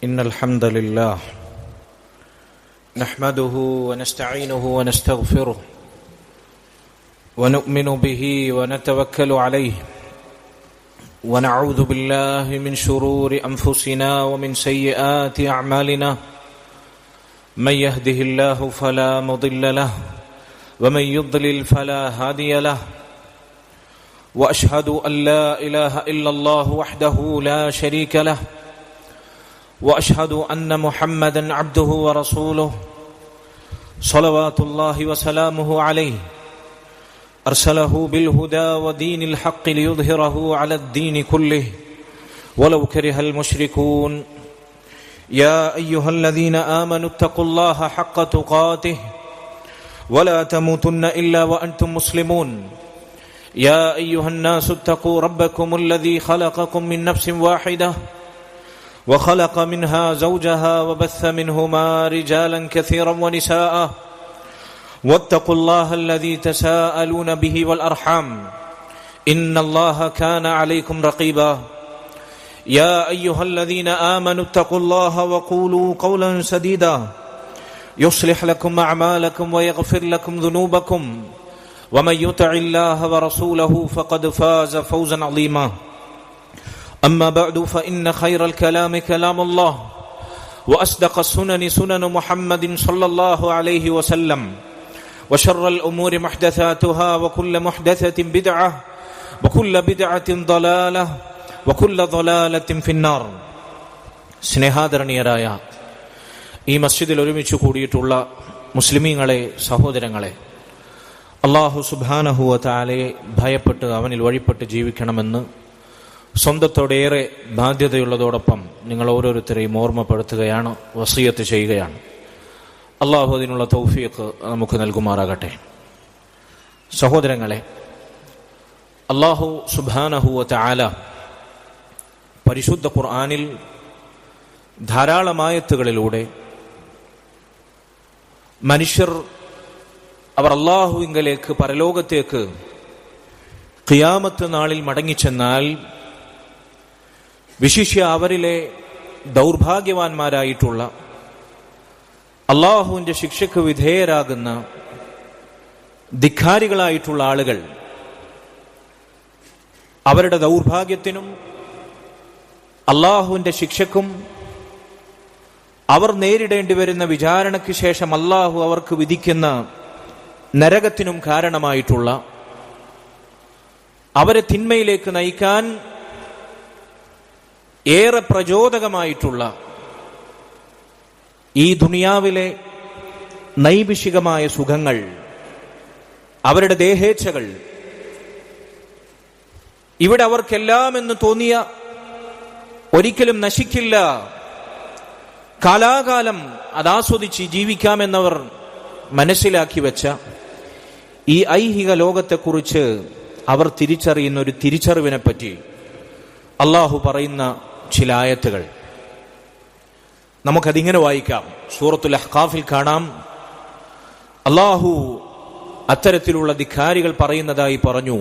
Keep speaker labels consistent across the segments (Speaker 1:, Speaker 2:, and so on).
Speaker 1: إن الحمد لله نحمده ونستعينه ونستغفره ونؤمن به ونتوكل عليه ونعوذ بالله من شرور أنفسنا ومن سيئات أعمالنا من يهده الله فلا مضل له ومن يضلل فلا هادي له وأشهد أن لا إله إلا الله وحده لا شريك له وأشهد أن محمدًا عبده ورسوله صلوات الله وسلامه عليه أرسله بالهدى ودين الحق ليظهره على الدين كله ولو كره المشركون يا أيها الذين آمنوا اتقوا الله حق تقاته ولا تموتن إلا وأنتم مسلمون يا أيها الناس اتقوا ربكم الذي خلقكم من نفس واحدة وخلق منها زوجها وبث منهما رجالا كثيرا ونساء واتقوا الله الذي تساءلون به والأرحام إن الله كان عليكم رقيبا يا أيها الذين آمنوا اتقوا الله وقولوا قولا سديدا يصلح لكم أعمالكم ويغفر لكم ذنوبكم ومن يطع الله ورسوله فقد فاز فوزا عظيما أما بعد فإن خير الكلام كلام الله وأصدق السنن سنن محمد صلى الله عليه وسلم وشر الأمور محدثاتها وكل محدثة بدعة وكل بدعة ضلالة وكل ضلالة في النار. സ്നേഹാദരണീയരായ ഈ മസ്ജിദിൽ ഒരുമിച്ച് കൂടിയിട്ടുള്ള മുസ്ലിമീങ്ങളെ, സഹോദരങ്ങളെ, അല്ലാഹു സുബ്ഹാനഹു വ തആലയെ ഭയപ്പെട്ട് അവനിൽ വഴിപ്പെട്ട് ജീവിക്കണമെന്ന് സ്വന്തത്തോടേറെ ബാധ്യതയുള്ളതോടൊപ്പം നിങ്ങൾ ഓരോരുത്തരെയും ഓർമ്മപ്പെടുത്തുകയാണ്, വസിയത്ത് ചെയ്യുകയാണ്. അള്ളാഹു അതിനുള്ള തൗഫീഖ് നമുക്ക് നൽകുമാറാകട്ടെ. സഹോദരങ്ങളെ, അല്ലാഹു സുബ്ഹാനഹു വ തആല പരിശുദ്ധ ഖുർആനിൽ ധാരാളം ആയത്തുകളിലൂടെ മനുഷ്യർ അവർ അല്ലാഹുവിങ്കലേക്ക്, പരലോകത്തേക്ക്, ഖിയാമത്ത് നാളിൽ മടങ്ങിച്ചെന്നാൽ വിശിഷ്യ അവരിലെ ദൗർഭാഗ്യവാന്മാരായിട്ടുള്ള, അള്ളാഹുവിന്റെ ശിക്ഷയ്ക്ക് വിധേയരാകുന്ന ധിക്കാരികളായിട്ടുള്ള ആളുകൾ അവരുടെ ദൗർഭാഗ്യത്തിനും അള്ളാഹുവിന്റെ ശിക്ഷയ്ക്കും അവർ നേരിടേണ്ടി വരുന്ന വിചാരണയ്ക്ക് ശേഷം അള്ളാഹു അവർക്ക് വിധിക്കുന്ന നരകത്തിനും കാരണമായിട്ടുള്ള, അവരെ തിന്മയിലേക്ക് നയിക്കാൻ ഏറെ പ്രചോദകമായിട്ടുള്ള ഈ ദുനിയാവിലെ നൈമിഷികമായ സുഖങ്ങൾ, അവരുടെ ദേഹേച്ഛകൾ, ഇവിടെ അവർക്കെല്ലാം എന്ന് തോന്നിയ, ഒരിക്കലും നശിക്കില്ല, കാലാകാലം അതാസ്വദിച്ച് ജീവിക്കാമെന്നവർ മനസ്സിലാക്കി വെച്ച ഈ ഐഹിക ലോകത്തെക്കുറിച്ച് അവർ തിരിച്ചറിയുന്ന ഒരു തിരിച്ചറിവിനെ പറ്റി അള്ളാഹു പറയുന്ന ചില ആയത്തുകൾ നമുക്കതിങ്ങനെ വായിക്കാം. സൂറത്തുൽ അഹ്ഖാഫിൽ കാണാം, അള്ളാഹു അത്തരത്തിലുള്ള ധിക്കാരികൾ പറയുന്നതായി പറഞ്ഞു,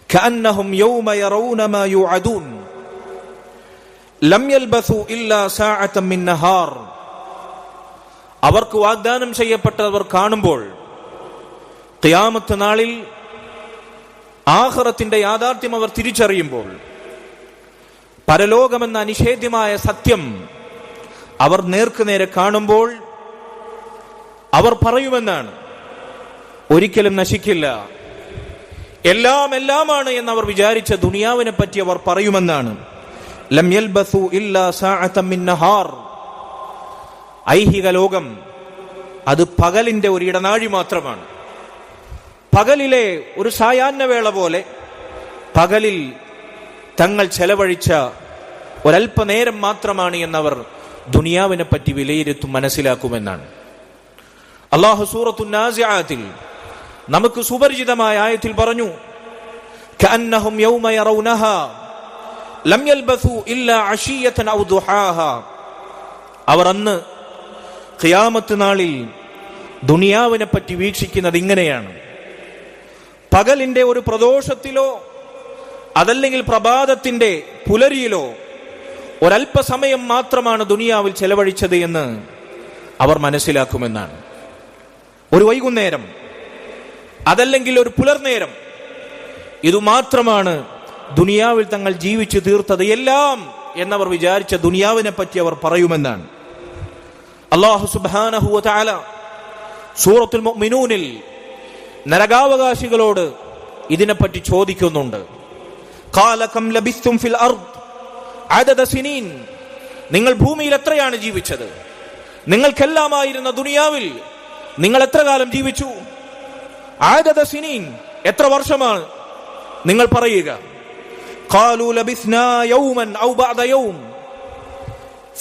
Speaker 1: കഅന്നഹും യൗമ യറൗന മാ യുഅദൂൻ ലം യൽബസു ഇല്ലാ സഅതൻ മിൻ നഹാർ. അവർക്ക് വാഗ്ദാനം ചെയ്യപ്പെട്ടവർ കാണുമ്പോൾ, ഖിയാമത്ത് നാളിൽ ആഖിറത്തിന്റെ യാഥാർത്ഥ്യം അവർ തിരിച്ചറിയുമ്പോൾ, പരലോകമെന്ന അനിഷേധ്യമായ സത്യം അവർ നേർക്കുനേരെ കാണുമ്പോൾ അവർ പറയുമെന്നാണ്, ഒരിക്കലും നശിക്കില്ല, എല്ലാം എല്ലാമാണ് എന്നവർ വിചാരിച്ച ദുനിയാവിനെ പറ്റി അവർ പറയുമെന്നാണ്. ലം യൽബസു ഇല്ലാ സഅതൻ മിൻ നഹാർ. ഐഹിക ലോകം അത് പകലിന്റെ ഒരു ഇടനാഴി മാത്രമാണ്. പകലിലെ ഒരു സായാഹ്നവേള പോലെ പകലിൽ തങ്ങൾ ചെലവഴിച്ച ഒരല്പനേരം മാത്രമാണ് എന്നവർ ദുനിയാവിനെ പറ്റി വിലയിരുത്തും, മനസ്സിലാക്കുമെന്നാണ്. അല്ലാഹു സൂറത്തുൻ നാസിആത്തിൽ നമുക്ക് സുപരിചിതമായ ആയത്തിൽ പറഞ്ഞു, കഅന്നഹും യൗമ യറൗനഹാ ലം യൽബസു ഇല്ലാ അശിയ്യതൻ ഔ ദുഹാഹാ. അവർ അന്ന് ഖിയാമത്ത് നാളിൽ ദുനിയാവിനെ പറ്റി വീക്ഷിക്കുന്നത് ഇങ്ങനെയാണ്, പകലിന്റെ ഒരു പ്രദോഷത്തിലോ അതല്ലെങ്കിൽ പ്രഭാതത്തിന്റെ പുലരിയിലോ ഒരല്പസമയം മാത്രമാണ് ദുനിയാവിൽ ചെലവഴിച്ചത് എന്ന് അവർ മനസ്സിലാക്കുമെന്നാണ്. ഒരു വൈകുന്നേരം, അതല്ലെങ്കിൽ ഒരു പുലർനേരം, ഇതുമാത്രമാണ് ദുനിയാവിൽ തങ്ങൾ ജീവിച്ചു തീർത്തത് എല്ലാം എന്നവർ വിചാരിച്ച ദുനിയാവിനെ പറ്റി അവർ പറയുമെന്നാണ്. അല്ലാഹു സുബ്ഹാനഹു വ തആല സൂറത്തുൽ മുഅ്മിനൂനിൽ നരകാവകാശികളോട് ഇതിനെപ്പറ്റി ചോദിക്കുന്നുണ്ട്. ഖാല കം ലബിസ്തും ഫിൽ അർദ് അദദ സിനീൻ, നിങ്ങൾ ഭൂമിയിൽ എത്രയാണ് ജീവിച്ചത്? നിങ്ങൾക്കെല്ലാമായിരുന്ന ദുനിയാവിൽ നിങ്ങൾ എത്ര കാലം ജീവിച്ചു? അദദ സിനീൻ, എത്ര വർഷമാണ് നിങ്ങൾ പറയുക? ഖാലു ലബിസ്നാ യൗമൻ ഔ ബഅദ യൗം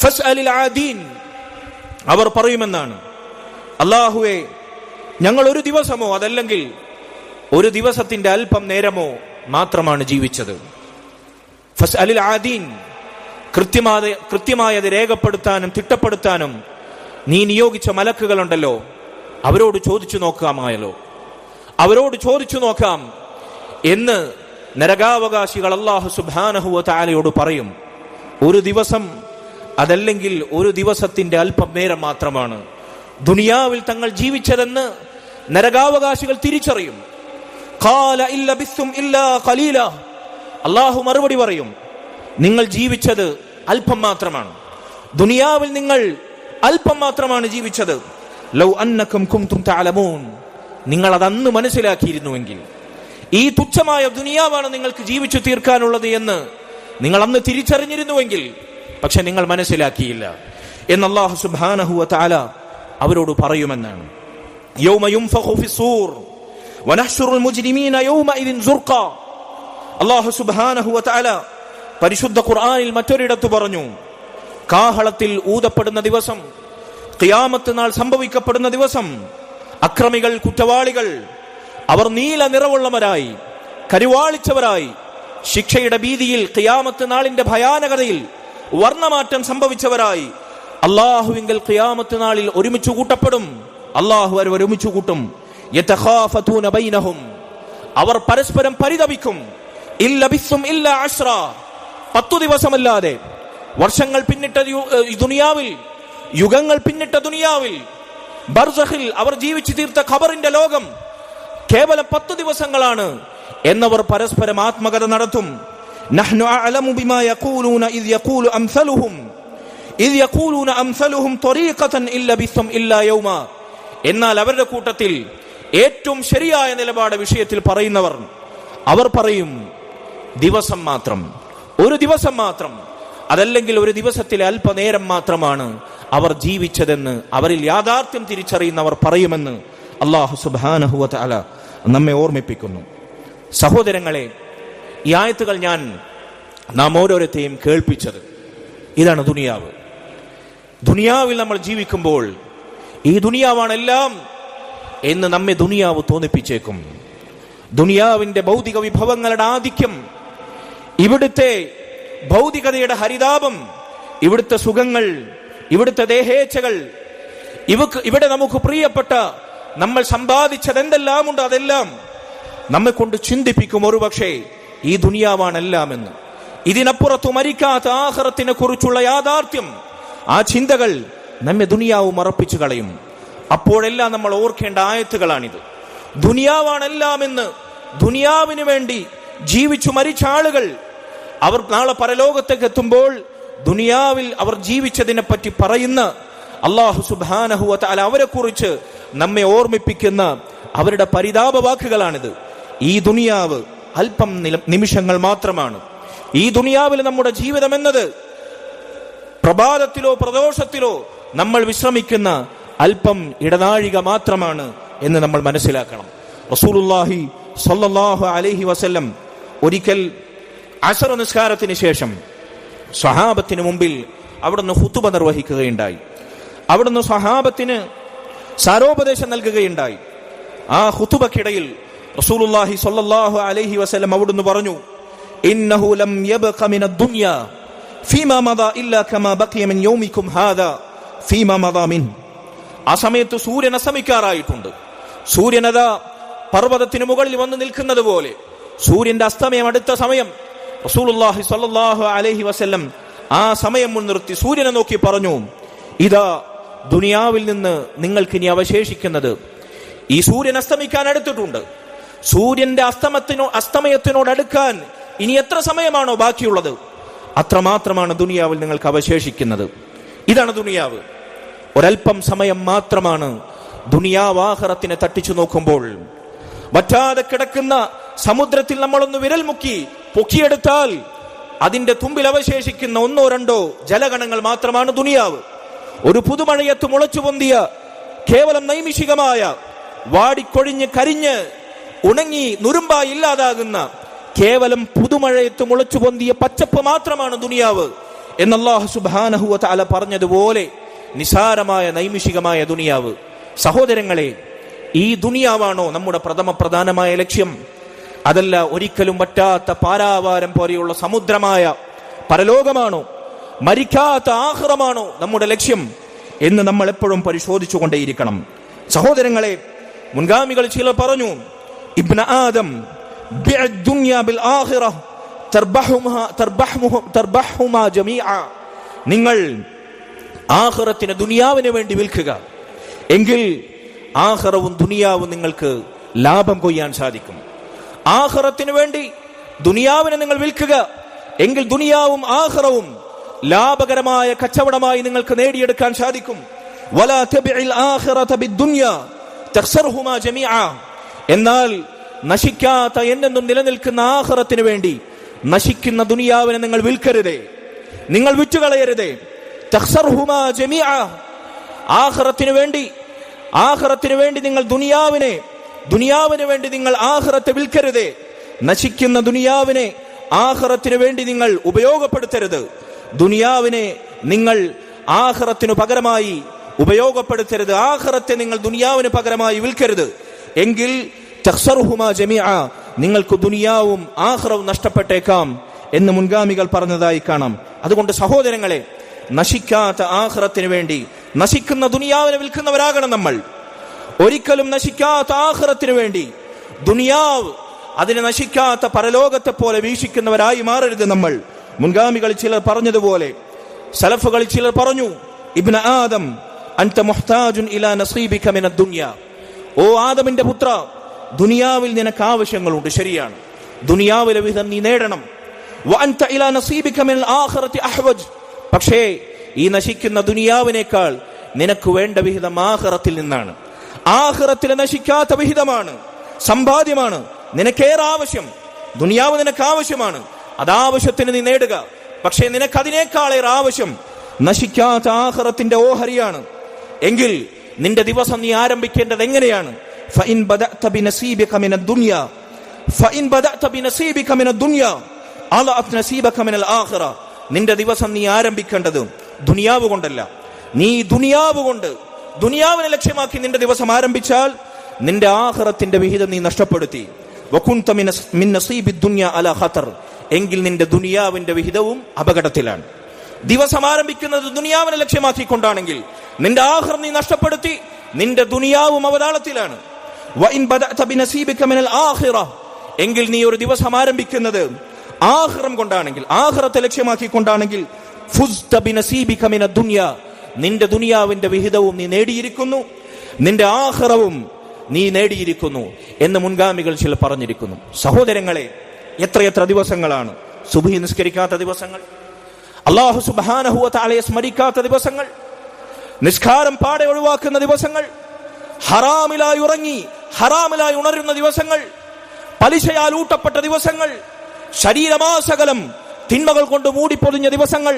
Speaker 1: ഫസ്അലിൽ ആദീൻ, അവർ പറയുമെന്നാണ്, അല്ലാഹുവേ, ഞങ്ങൾ ഒരു ദിവസമോ അതല്ലെങ്കിൽ ഒരു ദിവസത്തിന്റെ അല്പം നേരമോ മാത്രമാണ് ജീവിച്ചത്. ഫസ്അലിൽ ആദീൻ, കൃത്യമായത് രേഖപ്പെടുത്താനും തിട്ടപ്പെടുത്താനും നീ നിയോഗിച്ച മലക്കുകളുണ്ടല്ലോ, അവരോട് ചോദിച്ചു നോക്കാമായല്ലോ, അവരോട് ചോദിച്ചു നോക്കാം എന്ന് നരകാവകാശികൾ അല്ലാഹു സുബ്ഹാനഹു വ തആലയോട് പറയും. ഒരു ദിവസം അതല്ലെങ്കിൽ ഒരു ദിവസത്തിന്റെ അല്പം നേരം മാത്രമാണ് ദുനിയാവിൽ തങ്ങൾ ജീവിച്ചതെന്ന് നരകാവകാശികൾ തിരിച്ചറിയും. ഖാല ഇല്ല ബിസ്തും ഇല്ലാ ഖലീല, അല്ലാഹു മറുപടി പറയും, നിങ്ങൾ ജീവിച്ചത് അല്പം മാത്രമാണ്, ദുനിയാവിൽ നിങ്ങൾ അല്പം മാത്രമാണ് ജീവിച്ചത്. ലൗ അന്നകും കുൻതും തഅലമൂൻ, നിങ്ങൾ അതന്ന് മനസ്സിലാക്കിയിരുന്നുവെങ്കിൽ, ഈ തുച്ഛമായ ദുനിയാവാണ് നിങ്ങൾക്ക് ജീവിച്ചു തീർക്കാനുള്ളത് എന്ന് നിങ്ങൾ അന്ന് തിരിച്ചറിഞ്ഞിരുന്നുവെങ്കിൽ, പക്ഷെ നിങ്ങൾ മനസ്സിലാക്കിയില്ല എന്ന് അല്ലാഹു സുബ്ഹാനഹു വ തആല അവരോട് പറയുമെന്നാണ്. യൗമ യുൻഫഖു ഫിസ്സൂർ വനഹ്ശുറുൽ മുജ്രിമീന യൗമഇദിൻ സുർഖാ, അല്ലാഹു സുബ്ഹാനഹു വ തആല പരിശുദ്ധ ഖുർആനിൽ മറ്റൊരിടത്ത് പറഞ്ഞു, കാഹളത്തിൽ ഊതപ്പെടുന്ന ദിവസം, ഖിയാമത്ത് നാൾ സംഭവിക്കപ്പെടുന്ന ദിവസം, അക്രമികൾ, കുറ്റവാളികൾ, അവർ നീല നിറമുള്ളവരായി, കരുവാളിച്ചവരായി, ശിക്ഷയുടെ ഭീതിയിൽ, ഖിയാമത്ത് നാളിന്റെ ഭയാനകതയിൽ വർണ്ണമാറ്റം സംഭവിച്ചവരായി അല്ലാഹുവിങ്കൽ ഖിയാമത്ത് നാളിൽ ഒരുമിച്ച് കൂട്ടപ്പെടും. അല്ലാഹു അവർ ഒരുമിച്ച് കൂട്ടും. യതഖാഫതൂന ബൈനഹും, അവർ പരസ്പരം പരിതപിക്കും. ഇല്ല ബിസ്സും ഇല്ല അശ്റ, 10 ദിവസമല്ലാതെ, വർഷങ്ങൾ പിന്നിട്ട ദുനിയാവിൽ, യുഗങ്ങൾ പിന്നിട്ട ദുനിയാവിൽ, ബർസഖിൽ അവർ ജീവിച്ചു തീർത്ത ഖബറിന്റെ ലോകം കേവലം 10 ദിവസങ്ങളാണ് എന്നവർ പരസ്പരം ആത്മകഥ നടത്തും. നഹ്നു അഅലമു ബിമാ യഖൂലൂന ഇദ് യഖൂലൂന അംസലുഹും ത്വരീഖതൻ ഇല്ല ബിസ്സും ഇല്ലാ യൗമ, എന്നാൽ അവരുടെ കൂട്ടത്തിൽ ഏറ്റവും ശരിയായ നിലപാട് വിഷയത്തിൽ പറയുന്നവർ, അവർ പറയും, ദിവസം മാത്രം, ഒരു ദിവസം മാത്രം, അതല്ലെങ്കിൽ ഒരു ദിവസത്തിലെ അല്പനേരം മാത്രമാണ് അവർ ജീവിച്ചതെന്ന് അവരിൽ യാഥാർത്ഥ്യം തിരിച്ചറിയുന്നവർ പറയുമെന്ന് അല്ലാഹു സുബ്ഹാനഹു വ തആല നമ്മെ ഓർമ്മിപ്പിക്കുന്നു. സഹോദരങ്ങളെ, ഈ ആയത്തുകൾ നാം ഓരോരുത്തരെയും കേൾപ്പിച്ചത് ഇതാണ്. ദുനിയാവിൽ നമ്മൾ ജീവിക്കുമ്പോൾ ഈ ദുനിയാവാണെല്ലാം എന്ന് നമ്മെ ദുനിയാവ് തോന്നിപ്പിച്ചേക്കും. ദുനിയാവിന്റെ ഭൗതിക വിഭവങ്ങളുടെ ആധിക്യം, ഇവിടുത്തെ ഭൗതികതയുടെ ഹരിതാപം, ഇവിടുത്തെ സുഖങ്ങൾ, ഇവിടുത്തെ ദേഹേച്ഛകൾ, ഇവിടെ നമുക്ക് പ്രിയപ്പെട്ട നമ്മൾ സമ്പാദിച്ചത് എന്തെല്ലാമുണ്ട്, അതെല്ലാം നമ്മെ കൊണ്ട് ചിന്തിപ്പിക്കും ഒരുപക്ഷെ ഈ ദുനിയാവാണെല്ലാം എന്ന്. ഇതിനപ്പുറത്തു മരിക്കാത്ത ആഖിറത്തിനെ കുറിച്ചുള്ള യാഥാർത്ഥ്യം, ആ ചിന്തകൾ നമ്മെ ദുനിയാവ് മറപ്പിച്ചു കളയും. അപ്പോഴെല്ലാം നമ്മൾ ഓർക്കേണ്ട ആയത്തുകളാണിത്. ദുനിയാവാണെല്ലാം എന്ന് ദുനിയാവിന് വേണ്ടി ജീവിച്ചു മരിച്ച ആളുകൾ, അവർ നാളെ പരലോകത്തേക്ക് എത്തുമ്പോൾ ദുനിയാവിൽ അവർ ജീവിച്ചതിനെ പറ്റി പറയുന്ന അല്ലാഹു സുബ്ഹാനഹു വ തആല അവരെ കുറിച്ച് നമ്മെ ഓർമ്മിപ്പിക്കുന്ന അവരുടെ പരിതാപ വാക്കുകളാണിത്. ഈ ദുനിയാവ് അല്പം നിമിഷങ്ങൾ മാത്രമാണ്. ഈ ദുനിയാവിൽ നമ്മുടെ ജീവിതം എന്നത് പ്രഭാതത്തിലോ പ്രദോഷത്തിലോ നമ്മൾ വിശ്രമിക്കുന്ന അല്പം ഇടനാഴിക മാത്രമാണ് എന്ന് നമ്മൾ മനസ്സിലാക്കണം. റസൂലുള്ളാഹി സ്വല്ലല്ലാഹു അലൈഹി വസല്ലം ഒരിക്കൽ അസ്ർ നിസ്കാരത്തിന് ശേഷം സ്വഹാബത്തിന് മുമ്പിൽ അവിടുന്ന് ഖുതുബ നിർവഹിക്കുകയുണ്ടായി. അവിടുന്ന് സ്വഹാബത്തിന് സാരോപദേശം നൽകുകയുണ്ടായി. ആ ഖുതുബക്കിടയിൽ റസൂലുള്ളാഹി സ്വല്ലല്ലാഹു അലൈഹി വസല്ലം അവിടുന്ന് പറഞ്ഞു, ഇന്നഹു ലം യബ്ഖ മിനദ് ദുനിയ ഫീമാ മദാ ഇല്ലാ കമാ ബഖിയ മിൻ യൗമികും ഹാദാ ഫീമാ മദാ മിൻ. ആ സമയത്ത് സൂര്യൻ അസ്തമിക്കാറായിട്ടുണ്ട്. സൂര്യനതാ പർവ്വതത്തിന് മുകളിൽ വന്ന് നിൽക്കുന്നത് പോലെ സൂര്യന്റെ അസ്തമയം അടുത്ത സമയം. റസൂലുള്ളാഹി സ്വല്ലല്ലാഹു അലൈഹി വസല്ലം ആ സമയം മുൻനിർത്തി സൂര്യനെ നോക്കി പറഞ്ഞു, ഇതാ ദുനിയാവിൽ നിന്ന് നിങ്ങൾക്ക് ഇനി അവശേഷിക്കുന്നത്, ഈ സൂര്യൻ അസ്തമിക്കാൻ അടുത്തിട്ടുണ്ട്, സൂര്യന്റെ അസ്തമയത്തിനോട് അടുക്കാൻ ഇനി എത്ര സമയമാണോ ബാക്കിയുള്ളത്, അത്രമാത്രമാണ് ദുനിയാവിൽ നിങ്ങൾക്ക് അവശേഷിക്കുന്നത്. ഇതാണ് ദുനിയാവ്. ഒരൽപ്പം സമയം മാത്രമാണ് ദുനിയാവ്. ആഖിറത്തിനെ തട്ടിച്ചു നോക്കുമ്പോൾ വറ്റാതെ കിടക്കുന്ന സമുദ്രത്തിൽ നമ്മളൊന്ന് വിരൽ മുക്കി പൊക്കിയെടുത്താൽ അതിന്റെ തുമ്പിൽ അവശേഷിക്കുന്ന 1-2 ജലഗണങ്ങൾ മാത്രമാണ് ദുനിയാവ്. ഒരു പുതുമഴയത്ത് മുളച്ചു പൊന്തിയ കേവലം നൈമിഷികമായ വാടിക്കൊഴിഞ്ഞ് കരിഞ്ഞ് ഉണങ്ങി നുരുമ്പായി ഇല്ലാതാകുന്ന കേവലം പുതുമഴയത്ത് മുളച്ചു പൊന്തിയ പച്ചപ്പ് മാത്രമാണ് ദുനിയാവ് എന്ന് അല്ലാഹു സുബ്ഹാനഹു വ തആല പറഞ്ഞതുപോലെ നിസാരമായ നൈമിഷികമായ ദുനിയാവ്. സഹോദരങ്ങളെ, ഈ ദുനിയാവാണോ നമ്മുടെ പ്രധാനമായ ലക്ഷ്യം? അതല്ല, ഒരിക്കലും വറ്റാത്ത പാരാവാരം പോലെയുള്ള സമുദ്രമായ പരലോകമാണോ, മരിക്കാത്ത ആഖിറമാണോ നമ്മുടെ ലക്ഷ്യം എന്ന് നമ്മൾ എപ്പോഴും പരിശോധിച്ചു കൊണ്ടേയിരിക്കണം. സഹോദരങ്ങളെ, മുൻഗാമികൾ ചിലർ പറഞ്ഞു, ഇബ്ന ആദം നിങ്ങൾ ആഖിറത്തിനെ ദുനിയാവിന് വേണ്ടി വിൽക്കുക, എങ്കിൽ ആഖിറവും ദുനിയാവും നിങ്ങൾക്ക് ലാഭം കൊയ്യാൻ സാധിക്കും. ആഖിറത്തിന് വേണ്ടി ദുനിയാവിനെ നിങ്ങൾ വിൽക്കുക, എങ്കിൽ ദുനിയാവും ആഖിറവും ലാഭകരമായ കച്ചവടമായി നിങ്ങൾക്ക് നേടിയെടുക്കാൻ സാധിക്കും. വലാ തബിഇൽ ആഖിറത ബിദ്ദുനിയ തഖ്സർഹുമാ ജമീഅ. എന്നാൽ നശിക്കാത്ത എന്നെന്നും നിലനിൽക്കുന്ന ആഖിറത്തിന് വേണ്ടി നശിക്കുന്ന ദുനിയാവിനെ നിങ്ങൾ വിൽക്കരുതേ, നിങ്ങൾ വിറ്റുകളയരുതേ. തഖ്സർഹുമാ ജമീഅ. ആഖിറത്തിന് വേണ്ടി നിങ്ങൾ ദുനിയാവിന് വേണ്ടി നിങ്ങൾ ആഖിറത്തെ വിൽക്കരുതേ. നശിക്കുന്ന ദുനിയാവിനെ ആഖിറത്തിന് വേണ്ടി നിങ്ങൾ ഉപയോഗപ്പെടുത്തരുത്. ദുനിയാവിനെ നിങ്ങൾ ആഖിറത്തിനു പകരമായി ഉപയോഗപ്പെടുത്തരുത്. ആഖിറത്തെ നിങ്ങൾ ദുനിയാവിന് പകരമായി വിൽക്കരുത്, എങ്കിൽ തഖ്സർഹുമാ ജമീഅ, നിങ്ങൾക്ക് ദുനിയാവും ആഖിറവും നഷ്ടപ്പെട്ടേക്കാം എന്ന് മുൻഗാമികൾ പറഞ്ഞതായി കാണാം. അതുകൊണ്ട് സഹോദരങ്ങളെ, നശിക്കാത്ത ആഖിറത്തിന് വേണ്ടി നശിക്കുന്ന ദുനിയാവിനെ വിൽക്കുന്നവരാകണം നമ്മൾ. ഒരിക്കലും നശിക്കാത്ത ആഖിറത്തിന് വേണ്ടി ദുനിയാവ് അതിനെ നശിക്കാത്ത പരലോകത്തെ പോലെ വീക്ഷിക്കുന്നവരായി മാറരുത് നമ്മൾ. മുൻഗാമികൾ ചിലർ പറഞ്ഞതുപോലെ, സലഫുകളിൽ ചിലർ പറഞ്ഞു, ഇബ്ന ആദം അൻത മുഹ്താജുൻ ഇലാ നസീബിക മിനദ് ദുനിയ. ഓ ആദമിന്റെ പുത്ര, ദുനിയാവിൽ നിനക്ക് ആവശ്യങ്ങളുണ്ട്, ശരിയാണ്, ദുനിയാവിലെ വിധം നീ നേടണം. വഅൻത ഇലാ നസീബിക മിനൽ ആഖിറതി അഹ്വജ്. പക്ഷേ ഈ നശിക്കുന്ന ദുനിയാവിനേക്കാൾ നിനക്ക് വേണ്ട വിഹിതം ആഖിറത്തിൽ നിന്നാണ്. ആഖിറത്തിലെ നശിക്കാത്ത വിഹിതമാണ്, സമ്പാദ്യമാണ് നിനക്കേറെ ആവശ്യം. ദുനിയാവ് നിനക്ക് ആവശ്യമാണ്, അതാവശ്യത്തിന് നീ നേടുക. പക്ഷേ നിനക്ക് അതിനേക്കാളേറെ ആവശ്യം നശിക്കാത്ത ആഖിറത്തിന്റെ ഓഹരിയാണ്. എങ്കിൽ നിന്റെ ദിവസം നീ ആരംഭിക്കേണ്ടത് എങ്ങനെയാണ്? ഫഇൻ ബദഅത ബിനസീബിക മിനദ് ദുനിയ അളഅത് നസീബക മിനൽ ആഖിറ. നിന്റെ ദിവസം നീ ആരംഭിക്കേണ്ടത് ദുനിയാവ് കൊണ്ടല്ല. നീ ദുനിയാവ് കൊണ്ട്, ദുനിയാവിനെ ലക്ഷ്യമാക്കി നിന്റെ ദിവസം ആരംഭിച്ചാൽ നിന്റെ ആഖിറത്തിന്റെ വിഹിതം നീ നഷ്ടപ്പെടുത്തി. വകുൻത മിൻ നസീബിദ് ദുനിയ അലാ ഖതർ. എങ്കിൽ നിന്റെ ദുനിയാവിന്റെ വിഹിതവും അപകടത്തിലാണ്. ദിവസം ആരംഭിക്കുന്നത് ദുനിയാവിനെ ലക്ഷ്യമാക്കിക്കൊണ്ടാണെങ്കിൽ നിന്റെ ആഖിറം നീ നഷ്ടപ്പെടുത്തി, നിന്റെ ദുനിയാവും അവതാളത്തിലാണ്. വഇൻ ബദഅത ബിനസീബിക മിനൽ ആഖിറ. എങ്കിൽ നീ ഒരു ദിവസം ആരംഭിക്കുന്നത് ആഖിറം കൊണ്ടാണെങ്കിൽ, ആഖിറത്തെ ലക്ഷ്യമാക്കിക്കൊണ്ടാണെങ്കിൽ, ഫുസ്ത ബിനസീബിക മിനദ് ദുനിയ. നിന്റെ ദുനിയാവിന്റെ വിഹിതവും നീ നേടിയിരിക്കുന്നു, നിന്റെ ആഖിറവും നീ നേടിയിരിക്കുന്നു എന്ന് മുൻഗാമികൾ ചില പറഞ്ഞിരിക്കുന്നു. സഹോദരങ്ങളെ, എത്രയെത്ര ദിവസങ്ങളാണ് സുബ്ഹി നിസ്കരിക്കാത്ത ദിവസങ്ങൾ, അല്ലാഹു സുബ്ഹാനഹു വ തആലയെ സ്മരിക്കാത്ത ദിവസങ്ങൾ, നിസ്കാരം പാടെ ഒഴിവാക്കുന്ന ദിവസങ്ങൾ, ഹറാമിലായി ഉറങ്ങി ഹറാമിലായി ഉണരുന്ന ദിവസങ്ങൾ, പലിശയാൽ ഊട്ടപ്പെട്ട ദിവസങ്ങൾ, ശരീരമാസകലം തിന്മകൾ കൊണ്ട് മൂടിപ്പൊതിഞ്ഞ ദിവസങ്ങൾ.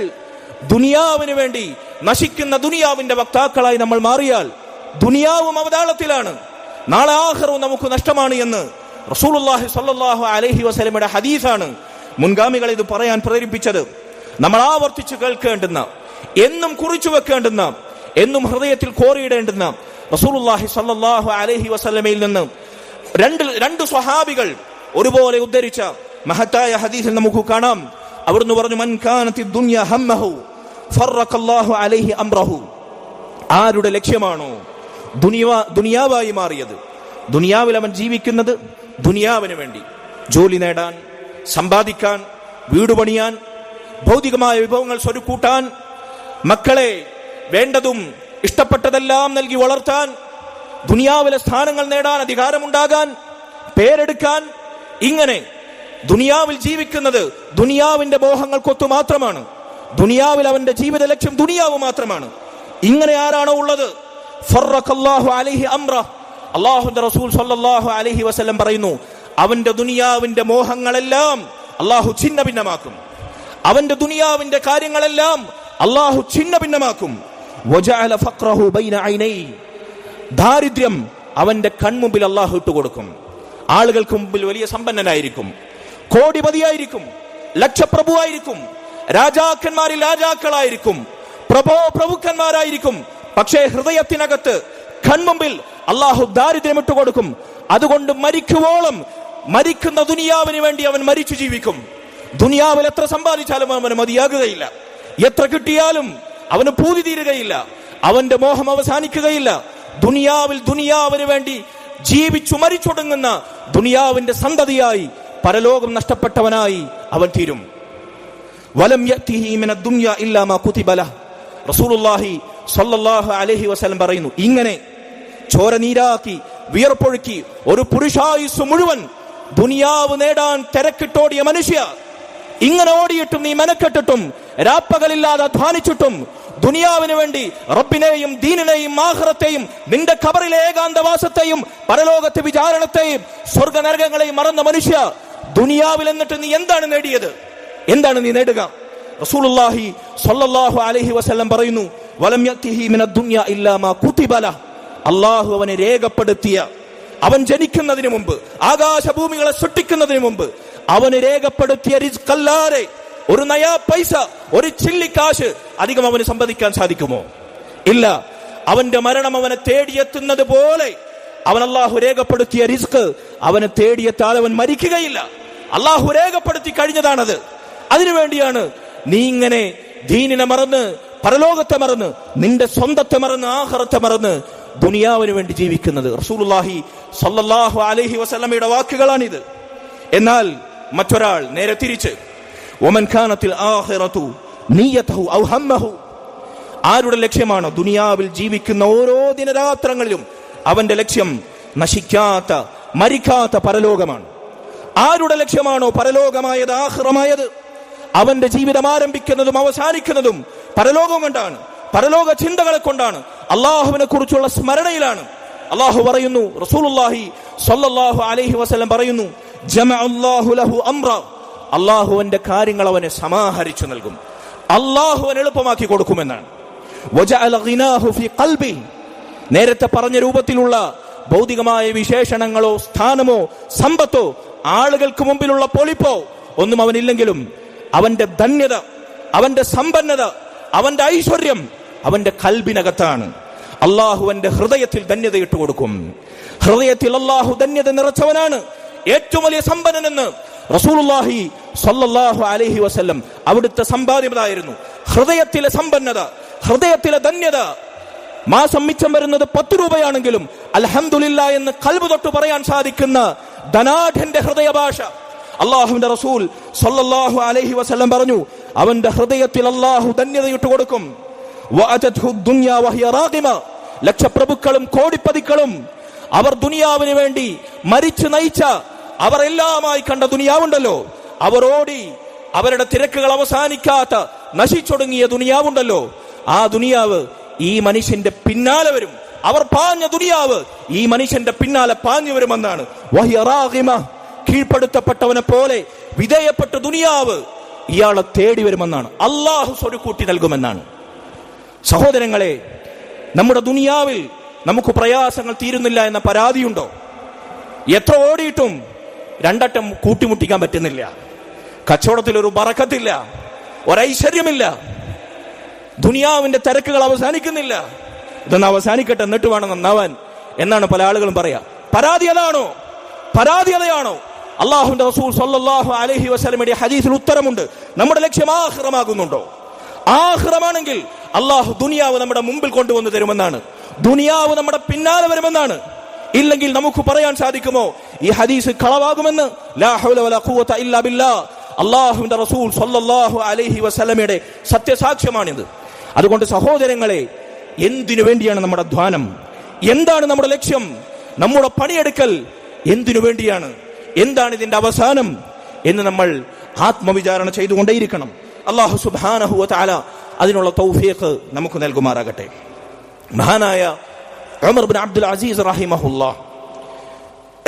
Speaker 1: ദുനിയാവിന് വേണ്ടി നശിക്കുന്ന ദുനിയാവിന്റെ വക്താക്കളായി നമ്മൾ മാറിയാൽ ദുനിയാവും അവതാളത്തിലാണ്, നാളെ ആഖിറവും നമുക്ക് നഷ്ടമാണ് എന്ന് റസൂലുള്ളാഹി സ്വല്ലല്ലാഹു അലൈഹി വസല്ലമയുടെ ഹദീസാണ് മുൻഗാമികൾ ഇത് പറയാൻ പ്രേരിപ്പിച്ചത്. നമ്മൾ ആവർത്തിച്ച് കേൾക്കേണ്ടുന്ന, എന്നും കുറിച്ചു വെക്കേണ്ടുന്ന, എന്നും ഹൃദയത്തിൽ കോറിയിടേണ്ടുന്ന റസൂലുള്ളാഹി സ്വല്ലല്ലാഹു അലൈഹി വസല്ലമയിൽ നിന്ന് രണ്ട് സ്വഹാബികൾ ഒരുപോലെ ഉദ്ധരിച്ച മഹത്തായ ഹദീസിൽ നമുക്ക് കാണാം. അവിടുന്ന് പറഞ്ഞു, മൻ കാനത്തി ദുനിയ ഹമ്മഹു ഫറഖല്ലാഹു അലൈഹി അംറഹു. ആരുടെ ലക്ഷ്യമാണോ ദുനിയാവായി മാറിയത്, ദുനിയാവിൽ അവൻ ജീവിക്കുന്നത് ദുനിയാവിന് വേണ്ടി, ജോലി നേടാൻ, സമ്പാദിക്കാൻ, വീട് പണിയാൻ, ഭൗതികമായ വിഭവങ്ങൾ സ്വരുക്കൂട്ടാൻ, മക്കളെ വേണ്ടതും ഇഷ്ടപ്പെട്ടതെല്ലാം നൽകി വളർത്താൻ, ദുനിയാവിലെ സ്ഥാനങ്ങൾ നേടാൻ, അധികാരമുണ്ടാകാൻ, പേരെടുക്കാൻ, ഇങ്ങനെ ദുനിയാവിൽ ജീവിക്കുന്നത് ദുനിയാവിന്റെ മോഹങ്ങൾക്കൊത്തു മാത്രമാണ്. ദുനിയാവിൽ അവന്റെ ജീവിത ലക്ഷ്യം ദുനിയാവ് മാത്രമാണ്. ഇങ്ങനെ ആരാണോ ഉള്ളത്, ഫറഖല്ലാഹു അലൈഹി അംറ, അല്ലാഹുവിന്റെ റസൂൽ സ്വല്ലല്ലാഹു അലൈഹി വസല്ലം പറയുന്നു, അവന്റെ ദുനിയാവിന്റെ മോഹങ്ങളെല്ലാം അല്ലാഹു ഛിന്ന ഭിന്നമാക്കും. അവന്റെ ദുനിയാവിന്റെ കാര്യങ്ങളെല്ലാം അല്ലാഹു ഛിന്ന ഭിന്നമാക്കും. വജഅല ഫഖ്റഹു ബൈന ഐനൈ, ദാരിദ്ര്യം അവന്റെ കൺമുമ്പിൽ അല്ലാഹു ഇട്ടുകൊടുക്കും. ആളുകൾക്ക് മുമ്പിൽ വലിയ സമ്പന്നനായിരിക്കും, കോടിപതിയായിരിക്കും, ലക്ഷപ്രഭുവായിരിക്കും, രാജാക്കന്മാരിൽ രാജാക്കളായിരിക്കും, പ്രഭുക്കന്മാരായിരിക്കും. പക്ഷേ ഹൃദയത്തിനകത്ത് കൺമുമ്പിൽ അല്ലാഹു ദാരിദ്ര്യം ഇട്ടുകൊടുക്കും. അതുകൊണ്ട് മരിക്കുവോളം മരിക്കുന്ന ദുനിയാവിന് വേണ്ടി അവൻ മരിച്ചു ജീവിക്കും. ദുനിയാവിൽ എത്ര സമ്പാദിച്ചാലും അവന് മതിയാകുകയില്ല, എത്ര കിട്ടിയാലും അവന് പൂതി തീരുകയില്ല, അവന്റെ മോഹം അവസാനിക്കുകയില്ല. ദുനിയാവിന് വേണ്ടി ജീവിച്ചു മരിച്ചൊടുങ്ങുന്ന ദുനിയാവിന്റെ സന്തതിയായി, പരലോകം നഷ്ടപ്പെട്ടവനായി അവൻ തീരും. വലം യഅതിഹി മിനദ് ദുനിയ ഇല്ലാ മാ കുതിബ ലഹു, റസൂലുള്ളാഹി സ്വല്ലല്ലാഹു അലൈഹി വസല്ലം പറയുന്നു, ഇങ്ങനെ ചോര നീരാക്കി വിയർപ്പൊഴുക്കി ഒരു പുരുഷായുസ് മുഴുവൻ ദുനിയാവ് നേടാൻ തിരക്കിട്ടോടിയ മനുഷ്യ, ഇങ്ങനെ ഓടിയിട്ടും നീ മെനക്കെട്ടിട്ടും രാപ്പകലില്ലാതെ അധ്വാനിച്ചിട്ടും ദുനിയാവിന് വേണ്ടി റബ്ബിനെയും ദീനിനെയും ആഖിറത്തെയും നിന്റെ ഖബറിലെ ഏകാന്തവാസത്തെയും പരലോകത്തെ വിചാരണത്തെയും സ്വർഗനരകങ്ങളെയും മറന്ന മനുഷ്യ, ദുനിയാവിൽ എന്നിട്ട് നീ എന്താണ് നേടിയത്? എന്താണ് നീ നേടുക? റസൂലുള്ളാഹി സ്വല്ലല്ലാഹു അലൈഹി വസല്ലം പറയുന്നു, വലം യഅതിഹി മിനദ് ദുനിയ ഇല്ലാ മാ കുതിബ ലഹു, അല്ലാഹു അവനെ രേഖപ്പെടുത്തിയ, അവൻ ജനിക്കുന്നതിന് മുമ്പ്, ആകാശഭൂമികളെ സൃഷ്ടിക്കുന്നതിന് മുമ്പ് അവന് രേഖപ്പെടുത്തിയ റിസ്ഖല്ലാതെ ഒരു നയാ പൈസ, ഒരു ചില്ലിക്കാശ് അധികം അവന് സമ്പാദിക്കാൻ സാധിക്കുമോ? ഇല്ല. അവന്റെ മരണം അവനെ തേടിയെത്തുന്നത് പോലെ അവൻ അല്ലാഹു രേഖപ്പെടുത്തിയ റിസ്ക് അവനെ തേടിയെത്താതെ അവൻ മരിക്കുകയില്ല. അല്ലാഹു രേഖപ്പെടുത്തി കഴിഞ്ഞതാണത്. അതിനുവേണ്ടിയാണ് നീ ഇങ്ങനെ ദീനിനെ മറന്ന്, പരലോകത്തെ മറന്ന്, നിന്റെ സ്വന്തത്തെ മറന്ന്, ആഖിറത്തെ മറന്ന് ദുനിയാവിന് വേണ്ടി ജീവിക്കുന്നത്. റസൂലുള്ളാഹി സ്വല്ലല്ലാഹു അലൈഹി വസല്ലമയുടെ വാക്കുകളാണിത്. എന്നാൽ മറ്റൊരാൾ നേരെ തിരിച്ച്, വമൻ കാനത്തിൽ ആഖിറതു നിയ്യതഹു ഔ ഹമ്മഹു, ആരുടെ ലക്ഷ്യമാണോ ദുനിയാവിൽ ജീവിക്കുന്ന ഓരോ ദിനരാത്രങ്ങളിലും അവന്റെ ലക്ഷ്യം നശിക്കാത്ത, മരിക്കാത്ത പരലോകമാണ്. ആരുടെ ലക്ഷ്യമാണോ പരലോകമായത്, ആഖിറമായത്, അവന്റെ ജീവിതം ആരംഭിക്കുന്നതും അവസാനിക്കുന്നതും പരലോകം കൊണ്ടാണ്, പരലോക ചിന്തകളെ കൊണ്ടാണ്, അള്ളാഹുവിനെ കുറിച്ചുള്ള സ്മരണയിലാണ്. അള്ളാഹു പറയുന്നു, റസൂലുള്ളാഹി സ്വല്ലല്ലാഹു അലൈഹി വസല്ലം പറയുന്നു, ജമഅല്ലാഹു ലഹു അംറ, അള്ളാഹുവിന്റെ കാര്യങ്ങൾ അവനെ സമാഹരിച്ചു നൽകും, അള്ളാഹു അവൻ എളുപ്പമാക്കി കൊടുക്കുമെന്നാണ്. വജഅല ഗിനാഹു ഫീ ഖൽബി, നേരത്തെ പറഞ്ഞ രൂപത്തിലുള്ള ഭൗതികമായ വിശേഷണങ്ങളോ സ്ഥാനമോ സമ്പത്തോ ആളുകൾക്ക് മുമ്പിലുള്ള പൊളിപ്പോ ഒന്നും അവനില്ലെങ്കിലും അവന്റെ ധന്യത, അവന്റെ സമ്പന്നത, അവന്റെ ഐശ്വര്യം അവന്റെ ഖൽബിനകത്താണ്. അള്ളാഹു അവന്റെ ഹൃദയത്തിൽ ധന്യത ഇട്ട് കൊടുക്കും. ഹൃദയത്തിൽ അള്ളാഹു ധന്യത നിറച്ചവനാണ് ഏറ്റവും വലിയ സമ്പന്നനെന്ന് റസൂലുള്ളാഹി സ്വല്ലല്ലാഹു അലൈഹി വസല്ലം അവിടുത്തെ സമ്പാദ്യമായിരുന്നു ഹൃദയത്തിലെ സമ്പന്നത, ഹൃദയത്തിലെ ധന്യത. മാസം മിച്ചം വരുന്നത് 10 രൂപയാണെങ്കിലും അൽഹംദുലില്ലാ എന്ന് ഖൽബ് തൊട്ട് പറയാൻ സാധിക്കുന്ന ധനാഢ്യന്റെ ഹൃദയഭാഷ. അള്ളാഹുവിന്റെ റസൂൽ സ്വല്ലല്ലാഹു അലൈഹി വസല്ലം പറഞ്ഞു, അവന്റെ ഹൃദയത്തിൽ അള്ളാഹു ധന്യതയിട്ട് കൊടുക്കും. വഅതത്ഹു ദുനിയ വഹിയ റാഗിമ, ലക്ഷപ്രഭുക്കളും കോടിപ്പതിക്കളും അവർ ദുനിയാവിന് വേണ്ടി മരിച്ചു നയിച്ച, അവർ എല്ലാമായി കണ്ട ദുനിയാവുണ്ടല്ലോ, അവർ ഓടി അവരുടെ തിരക്കുകൾ അവസാനിക്കാത്ത നശിച്ചൊടുങ്ങിയ ദുനിയാവുണ്ടല്ലോ, ആ ദുനിയാവ് ഈ മനുഷ്യന്റെ പിന്നാലെ വരും. അവർ പാഞ്ഞ ദുനിയാവ് ഈ മനുഷ്യന്റെ പിന്നാലെ പാഞ്ഞു വരുമെന്നാണ്. വഹിയ റാഗിമ, കീഴ്പ്പെടുത്തപ്പെട്ടവനെ പോലെ വിധേയപ്പെട്ട ദുനിയാവ് ഇയാളെ തേടി വരുമെന്നാണ്. അള്ളാഹു സ്വരുക്കൂട്ടി നൽകുമെന്നാണ്. സഹോദരങ്ങളെ, നമ്മുടെ ദുനിയാവിൽ നമുക്ക് പ്രയാസങ്ങൾ തീരുന്നില്ല എന്ന പരാതിയുണ്ടോ? എത്ര ഓടിയിട്ടും രണ്ടറ്റം കൂട്ടിമുട്ടിക്കാൻ പറ്റുന്നില്ല. കച്ചവടത്തിൽ ഒരു ബറക്കത്തില്ല, ഒരൈശ്വര്യമില്ല, ദുനിയാവിന്റെ തിരക്കുകൾ അവസാനിക്കുന്നില്ല. ഇതൊന്ന് അവസാനിക്കട്ടെ, എന്നിട്ട് വേണം നന്നാവാൻ എന്നാണ് പല ആളുകളും പറയാ. പരാതി അതാണോ? പരാതി അതാണോ? അള്ളാഹുവിന്റെ റസൂൽ സ്വല്ലല്ലാഹു അലൈഹി വസല്ലമയുടെ ഹദീസിൽ ഉത്തരമുണ്ട്. നമ്മുടെ ലക്ഷ്യം ആഖിറമാകുന്നുണ്ടോ? ആഖിറമാണെങ്കിൽ അള്ളാഹു ദുനിയാവ് നമ്മുടെ മുമ്പിൽ കൊണ്ടുവന്ന് തരുമെന്നാണ്, ദുനിയാവ് നമ്മുടെ പിന്നാലെ വരുമെന്നാണ്. ഇല്ലെങ്കിൽ നമുക്ക് പറയാൻ സാധിക്കുമോ ഈ ഹദീസ് കളവാകുമെന്ന്? ലാ ഹൗല വലാ ഖുവത ഇല്ലാ ബില്ലാ.
Speaker 2: അള്ളാഹുവിന്റെ റസൂൽ സ്വല്ലല്ലാഹു അലൈഹി വസല്ലമയുടെ സത്യസാക്ഷ്യമാണിത്. അതുകൊണ്ട് സഹോദരങ്ങളെ, എന്തിനു വേണ്ടിയാണ് നമ്മുടെ അധ്വാനം? എന്താണ് നമ്മുടെ ലക്ഷ്യം? നമ്മുടെ പണിയെടുക്കൽ എന്തിനു വേണ്ടിയാണ്? എന്താണ് ഇതിന്റെ അവസാനം എന്ന് നമ്മൾ ആത്മവിചാരണ ചെയ്തുകൊണ്ടേയിരിക്കണം. അല്ലാഹു സുബ്ഹാനഹു വ തആല അതിനുള്ള തൗഫീഖ് നമുക്ക് നൽകുമാറാകട്ടെ. മഹാനായ ഉമർ ഇബ്നു അബ്ദുൽ അസീസ് റഹിമഹുല്ലാഹ്,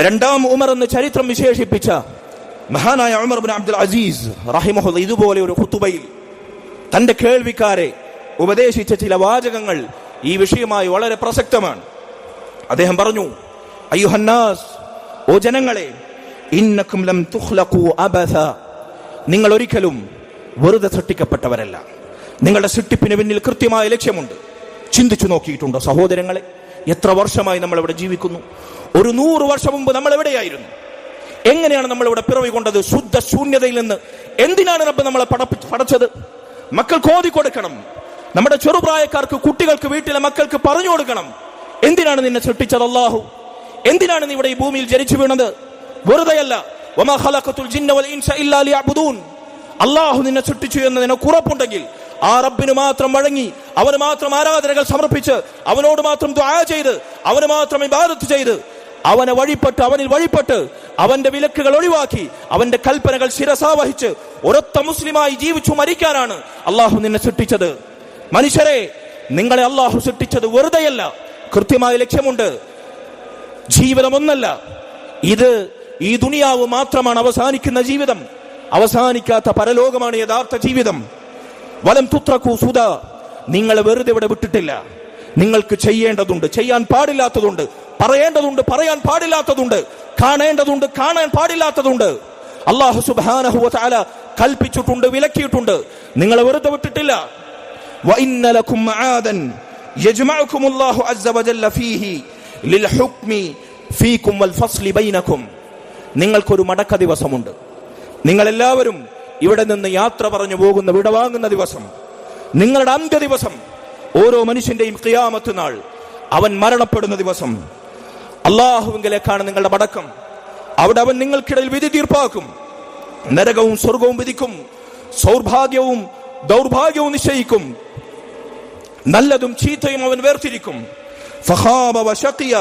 Speaker 2: രണ്ടാം ഉമർ എന്ന് ചരിത്രം വിശേഷിപ്പിച്ച മഹാനായ ഉമർ ഇബ്നു അബ്ദുൽ അസീസ് റഹിമഹുല്ലാഹ് ഇതുപോലെ ഒരു ഖുതുബയിൽ തന്റെ കേൾവിക്കാരെ ഉപദേശിച്ച ചില വാചകങ്ങൾ ഈ വിഷയമായി വളരെ പ്രസക്തമാണ്. അദ്ദേഹം പറഞ്ഞു, അയ്യുഹന്നാസ്, ഓ ജനങ്ങളെ, ഇന്നക്കും ലം തുഖ്ലഖൂ അബസ, നിങ്ങൾ ഒരിക്കലും വെറുതെ സൃഷ്ടിക്കപ്പെട്ടവരല്ല. നിങ്ങളുടെ സൃഷ്ടിപ്പിന് പിന്നിൽ കൃത്യമായ ലക്ഷ്യമുണ്ട്. ചിന്തിച്ചു നോക്കിയിട്ടുണ്ടോ സഹോദരങ്ങളെ? എത്ര വർഷമായി നമ്മൾ ഇവിടെ ജീവിക്കുന്നു? ഒരു 100 വർഷം മുമ്പ് നമ്മൾ എവിടെയായിരുന്നു? എങ്ങനെയാണ് നമ്മൾ ഇവിടെ പിറവി കൊണ്ടത്? ശുദ്ധ ശൂന്യതയിൽ നിന്ന്. എന്തിനാണ് റബ്ബ് നമ്മളെ പടച്ചത്? മക്കൾക്ക് ഓതി കൊടുക്കണം. നമ്മുടെ ചെറുപ്രായക്കാർക്ക്, കുട്ടികൾക്ക്, വീട്ടിലെ മക്കൾക്ക് പറഞ്ഞു കൊടുക്കണം. എന്തിനാണ് നിന്നെ സൃഷ്ടിച്ചത് അല്ലാഹു? എന്തിനാണ് നീ ഇവിടെ ഈ ഭൂമിയിൽ ജനിച്ചു വീണത്? വെറുതെയല്ല. വമാ ഖലഖതുൽ ജിന്ന വൽ ഇൻസ ഇല്ലാ ലിയഅ്ബുദൂൻ. അല്ലാഹു നിന്നെ സൃഷ്ടിച്ചു എന്ന് നിനക്ക് ഉറപ്പുണ്ടെങ്കിൽ ആ റബ്ബിന് മാത്രം വഴങ്ങി, അവന് മാത്രം ആരാധനകൾ സമർപ്പിച്ച്, അവനോട് മാത്രം ദുആ ചെയ്ത്, അവന് മാത്രം ഇബാദത്ത് ചെയ്ത്, അവനെ വഴിപ്പെട്ട്, അവനിൽ വഴിപ്പെട്ട്, അവന്റെ വിലക്കുകൾ ഒഴിവാക്കി, അവന്റെ കൽപ്പനകൾ ശിരസാവഹിച്ച് ഒരൊറ്റ മുസ്ലിമായി ജീവിച്ചു മരിക്കാനാണ് അല്ലാഹു നിന്നെ സൃഷ്ടിച്ചത്. മനുഷ്യരെ, നിങ്ങളെ അല്ലാഹു സൃഷ്ടിച്ചത് വെറുതെയല്ല, കൃത്യമായ ലക്ഷ്യമുണ്ട്. ജീവിതം ഒന്നല്ല, ഇത് ഈ ദുനിയാവ് മാത്രമാണ് അവസാനിക്കുന്ന ജീവിതം. അവസാനിക്കാത്ത പരലോകമാണ് യഥാർത്ഥ ജീവിതം. വലം തുത്രക്കൂ സുദാ, നിങ്ങളെ വെറുതെ ഇവിടെ വിട്ടിട്ടില്ല. നിങ്ങൾക്ക് ചെയ്യേണ്ടതുണ്ട്, ചെയ്യാൻ പാടില്ലാത്തതുണ്ട്, പറയേണ്ടതുണ്ട്, പറയാൻ പാടില്ലാത്തതുണ്ട്, കാണേണ്ടതുണ്ട്, കാണാൻ പാടില്ലാത്തതുണ്ട്. അല്ലാഹു സുബ്ഹാനഹു വ തആല കൽപ്പിച്ചിട്ടുണ്ട്, വിലക്കിയിട്ടുണ്ട്. നിങ്ങളെ വെറുതെ വിട്ടിട്ടില്ല. വഇന്ന ലകും മആദൻ യജ്മഉകുമുല്ലാഹു അസ്സ വജല്ല ഫീഹി ലിൽഹുക്മി ഫീകും വൽ ഫസ്ലി ബൈനകും. നിങ്ങൾക്കൊരു മടക്ക ദിവസമുണ്ട്. നിങ്ങളെല്ലാവരും ഇവിടെ നിന്ന് യാത്ര പറഞ്ഞു പോകുന്ന, വിടവാങ്ങുന്ന ദിവസം, നിങ്ങളുടെ അന്ത്യ ദിവസം, ഓരോ മനുഷ്യന്റെയും ഖിയാമത്ത് നാൾ, അവൻ മരണപ്പെടുന്ന ദിവസം. അല്ലാഹുവിങ്കലേക്കാണ് നിങ്ങളുടെ മടക്കം. അവിടെ അവൻ നിങ്ങൾക്കിടയിൽ വിധി തീർപ്പാക്കും. നരകവും സ്വർഗവും വിധിക്കും, സൗഭാഗ്യവും ദൗർഭാഗ്യവും നിശ്ചയിക്കും, നല്ലതും ചീത്തയും അവൻ വേർതിരിക്കും. ഫഖാബ വശഖിയ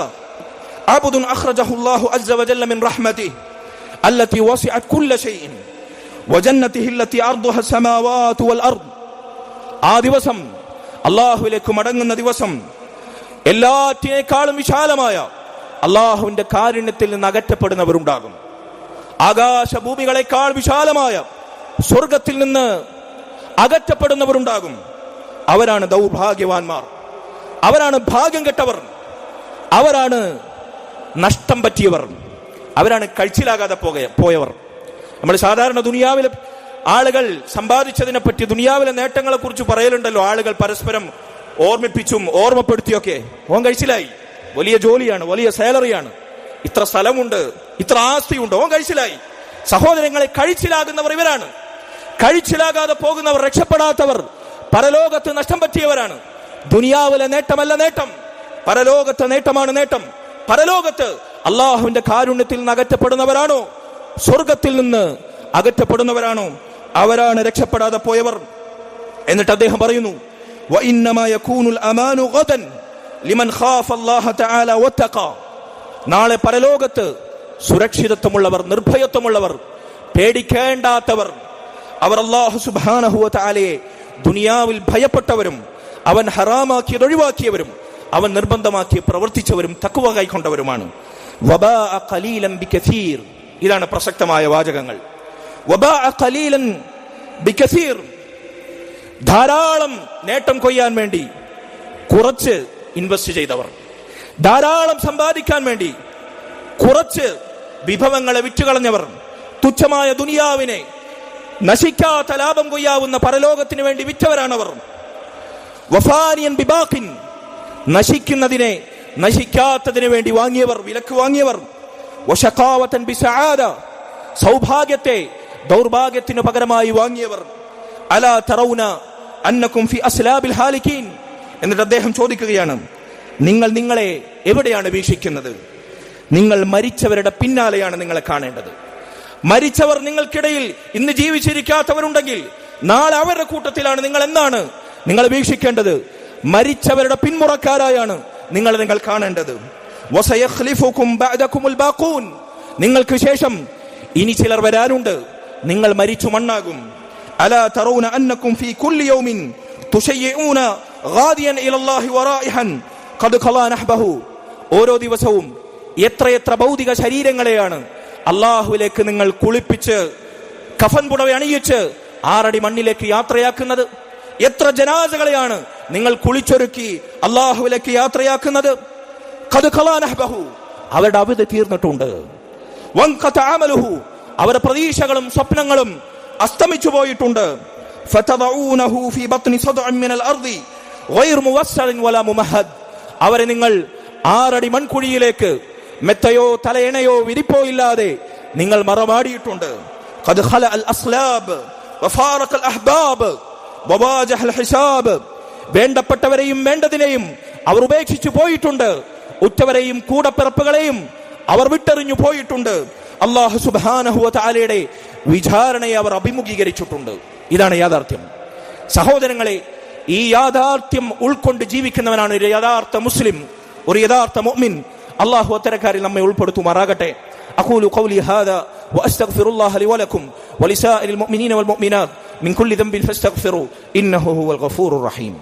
Speaker 2: അബ്ദുൻ അഖ്റജഹു അല്ലാഹു അസ്സ വജല്ല മിൻ റഹ്മതിഹി അല്ലതി വസിഅത് കുല്ല ഷൈഇൻ വജന്നതിഹി അല്ലതി അർദുഹ അസ്സമാവാതു വൽ അർദ്. ആ ദിവസം, അല്ലാഹുവിലേക്ക് മടങ്ങുന്ന ദിവസം, എല്ലാറ്റിനേക്കാളും വിശാലമായ അല്ലാഹുവിന്റെ കാരുണ്യത്തിൽ നിന്ന് അകറ്റപ്പെടുന്നവരുണ്ടാകും. ആകാശഭൂമികളെക്കാൾ വിശാലമായ സ്വർഗത്തിൽ നിന്ന് അകറ്റപ്പെടുന്നവരുണ്ടാകും. അവരാണ് ദൗർഭാഗ്യവാന്മാർ, അവരാണ് ഭാഗ്യം കെട്ടവർ, അവരാണ് നഷ്ടം പറ്റിയവർ, അവരാണ് കഴിച്ചിലാകാതെ പോയവർ. നമ്മൾ സാധാരണ ദുനിയാവിലെ ആളുകൾ സമ്പാദിച്ചതിനെ പറ്റി, ദുനിയാവിലെ നേട്ടങ്ങളെ കുറിച്ച് പറയലുണ്ടല്ലോ. ആളുകൾ പരസ്പരം ഓർമ്മിപ്പിച്ചും ഓർമ്മപ്പെടുത്തിയൊക്കെ, ഓൻ കഴിച്ചിലായി, വലിയ ജോലിയാണ്, വലിയ സാലറിയാണ്, ഇത്ര സ്ഥലമുണ്ട്, ഇത്ര ആസ്തിയുണ്ട്, ഓൻ കഴിച്ചിലായി. സഹോദരങ്ങളെ, കഴിച്ചിലാകുന്നവർ ഇവരാണ്. കഴിച്ചിലാകാതെ പോകുന്നവർ, രക്ഷപ്പെടാത്തവർ, പരലോകത്ത് നഷ്ടം പറ്റിയവരാണ്. ദുനിയാവിലെ നേട്ടമല്ല നേട്ടം, പരലോകത്തെ നേട്ടമാണ് നേട്ടം. പരലോകത്ത് അള്ളാഹുവിന്റെ കാരുണ്യത്തിൽ നിന്ന് അകറ്റപ്പെടുന്നവരാണോ, സ്വർഗത്തിൽ നിന്ന് അകറ്റപ്പെടുന്നവരാണോ, അവരാണ് രക്ഷപ്പെടാതെ പോയവർ. എന്നിട്ട് അദ്ദേഹം പറയുന്നു, വഇന്നമാ യകൂനുൽ അമാനു ഗദൻ ലിമൻ ഖാഫ അല്ലാഹ തആല വത്തഖ. നാളെ പരലോകത്ത് സുരക്ഷിതത്വമുള്ളവർ, നിർഭയത്വമുള്ളവർ, പേടിക്കേണ്ടാത്തവർ, അവർ അല്ലാഹു സുബ്ഹാനഹു വ തആലയെ ദുനിയാവിൽ ഭയപ്പെട്ടവരും, അവൻ ഹറാമാക്കിയത് ഒഴിവാക്കിയവരും, അവൻ നിർബന്ധമാക്കി പ്രവർത്തിച്ചവരും, തഖ്വ കൈക്കൊണ്ടവരുമാണ്. വബാഅ ഖലീലൻ ബികസീർ. ഇതാണ് പ്രസക്തമായ വാചകങ്ങൾ. വബാഅ ഖലീലൻ ബികസീർ. ധാരാളം നേട്ടം കൊയ്യാൻ വേണ്ടി കുറച്ച് ഇൻവെസ്റ്റ് ചെയ്തവർ, ധാരാളം സമ്പാദിക്കാൻ വേണ്ടി കുറച്ച് വിഭവങ്ങളെ വിറ്റുകളഞ്ഞവർ, തുച്ഛമായ ദുനിയാവിനെ, നശിക്കാത്ത ലാഭം കൊയ്യാവുന്ന പരലോകത്തിന് വേണ്ടി വിറ്റവരാണവർ. വഫാനിയൻ ബിബാഖിൻ. നശിക്കുന്നതിനെ നശിക്കാത്തതിന് വേണ്ടി വാങ്ങിയവർ, വിലക്ക് വാങ്ങിയവർ. വശഖാവതൻ ബിസആദ. സൗഭാഗ്യത്തെ ദൗർഭാഗ്യത്തിന് പകരമായി വാങ്ങിയവർ. അലാ തറൗന അന്നകും ഫി അസ്ലാബിൽ ഹാലികീൻ. എന്നിട്ട് അദ്ദേഹം ചോദിക്കുകയാണ്, നിങ്ങൾ നിങ്ങളെ എവിടെയാണ് വീക്ഷിക്കുന്നത്? നിങ്ങൾ മരിച്ചവരുടെ പിന്നാലെയാണ് നിങ്ങളെ കാണേണ്ടത്. മരിച്ചവർ നിങ്ങൾക്കിടയിൽ ഇന്ന് ജീവിച്ചിരിക്കാത്തവരുണ്ടെങ്കിൽ നാളെ അവരുടെ കൂട്ടത്തിലാണ് നിങ്ങൾ എന്നാണ് നിങ്ങൾ വീക്ഷിക്കേണ്ടത്. മരിച്ചവരുടെ പിന്മുറക്കാരായാണ് നിങ്ങൾ കാണേണ്ടത്. നിങ്ങൾക്ക് ശേഷം ഇനി ചിലർ വരാനുണ്ട്, നിങ്ങൾ മരിച്ചു മണ്ണാകും. അലാ തറൗന അന്നകും ഫീ കുല്ലി യൗമിൻ തുശയ്യിഊന ഗാദിയൻ ഇലല്ലാഹി വറായിഹൻ ഖദ് ഖലാ നഹ്ബഹു. ഓരോ ദിവസവും എത്രയെത്ര ഭൗതിക ശരീരങ്ങളെയാണ് അള്ളാഹുവിലേക്ക് നിങ്ങൾ കുളിപ്പിച്ച് കഫൻ പുടവ അണിയിച്ച് 6 അടി മണ്ണിലേക്ക് യാത്രയാക്കുന്നത്. എത്ര ജനാസകളെയാണ് നിങ്ങൾ കുളിച്ചൊരുക്കി അള്ളാഹുവിലേക്ക് യാത്രയാക്കുന്നത്. ഖദ് ഖലാ നഹ്ബഹു, അവരുടെ അവധി തീർന്നിട്ടുണ്ട്. വൻഖത അമലുഹു, അവരുടെ പ്രതീക്ഷകളും സ്വപ്നങ്ങളും അസ്തമിച്ചു പോയിട്ടുണ്ട്. ഫതദഊനഹു ഫീ ബത്നി സദ്അൻ മിനൽ അർദി ഗൈർ മുവസ്സലിൻ വലാ മുമഹദ്, അവരെ നിങ്ങൾ 6 അടി മൺകുഴിയിലേക്ക് മെത്തയോ തലയണയോ വിരിപ്പോ ഇല്ലാതെ നിങ്ങൾ മറമാടിയിട്ടുണ്ട്. ഖദ് ഖല അൽ അസ്ലാബ് വഫാറഖ അൽ അഹ്ബാബ് വവാജഹ അൽ ഹിസാബ്, വേണ്ടപ്പെട്ടവരെയും വേണ്ടതിനെയും അവർ ഉപേക്ഷിച്ചു പോയിട്ടുണ്ട്. ഉറ്റവരെയും കൂടപ്പിറപ്പുകളെയും അവർ വിട്ടെറിഞ്ഞു പോയിട്ടുണ്ട്. അല്ലാഹു സുബ്ഹാനഹു വ തആലയുടെ വിചാരണയെ അവർ അഭിമുഖീകരിച്ചിട്ടുണ്ട്. ഇതാണ് യാഥാർത്ഥ്യം. സഹോദരങ്ങളെ, ഈ യാഥാർത്ഥ്യം ഉൾക്കൊണ്ട് ജീവിക്കുന്നവനാണ് ഒരു യഥാർത്ഥ മുസ്ലിം, ഒരു യഥാർത്ഥ മുഅ്മിൻ. അല്ലാഹു അത്തരക്കാരിൽ നമ്മെ ഉൾപ്പെടുത്തുമാറാകട്ടെ. അഖൂലു ഖൗലി ഹാദാ വഅസ്തഗ്ഫിറുല്ലാഹ ലി വലക്കും വലിസാഇരിൽ മുഅ്മിനീന വൽ മുഅ്മിനാത്ത് മിൻ കുല്ലി ദംബിൻ ഫസ്തഗ്ഫിറു ഇന്നഹു ഹുവൽ ഗഫൂറുർ റഹീം.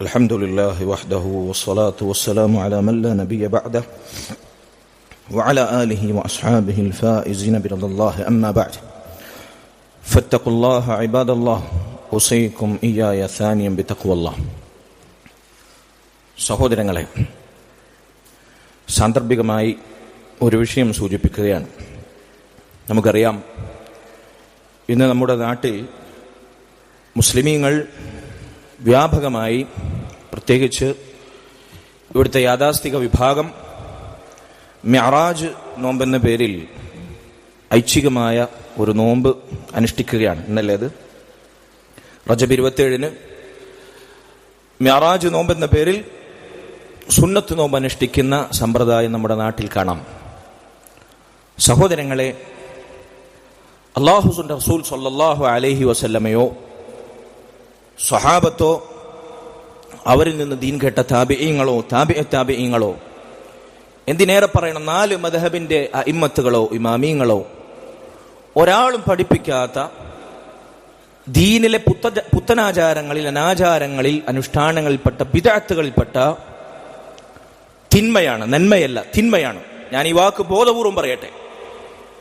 Speaker 1: الحمد لله وحده والصلاة والسلام على من لا نبي بعده وعلى آله وأصحابه الفائزين برضا الله أما بعد فاتقوا الله عباد الله أوصيكم إياي ثانيا بتقوى الله. സഹോദരങ്ങളെ, സാന്ദർഭികമായി ഒരു വിഷയം സൂചിപ്പിക്കുകയാണ്. നമുക്കറിയാം, ഇന്ന് നമ്മുടെ നാട്ടിൽ മുസ്ലിമീങ്ങൾ വ്യാപകമായി, പ്രത്യേകിച്ച് ഇവിടുത്തെ യാഥാസ്ഥിക വിഭാഗം മിഅ്റാജ് നോമ്പെന്ന പേരിൽ ഐച്ഛികമായ ഒരു നോമ്പ് അനുഷ്ഠിക്കുകയാണ്. ഇന്നല്ലേ അത്? റജബ് 27 മിഅ്റാജ് നോമ്പെന്ന പേരിൽ സുന്നത്ത് നോമ്പ് അനുഷ്ഠിക്കുന്ന സമ്പ്രദായം നമ്മുടെ നാട്ടിൽ കാണാം. സഹോദരങ്ങളെ, അല്ലാഹുവിന്റെ റസൂൽ സ്വല്ലല്ലാഹു അലൈഹി വസല്ലമയോ സ്വഹാബത്തോ അവരിൽ നിന്ന് ദീൻ കേട്ട താബിഈങ്ങളോ താബിഈങ്ങളോ എന്തിനേറെ പറയണം 4 മദ്ഹബിന്റെ അഇമ്മത്തുകളോ ഇമാമീങ്ങളോ ഒരാളും പഠിപ്പിക്കാത്ത ദീനിലെ പുത്തനാചാരങ്ങളിൽ, അനാചാരങ്ങളിൽ, അനുഷ്ഠാനങ്ങളിൽപ്പെട്ട ബിദ്അത്തുകളിൽപ്പെട്ട തിന്മയാണ്, നന്മയല്ല, തിന്മയാണ്. ഞാൻ ഈ വാക്ക് ബോധപൂർവം പറയട്ടെ.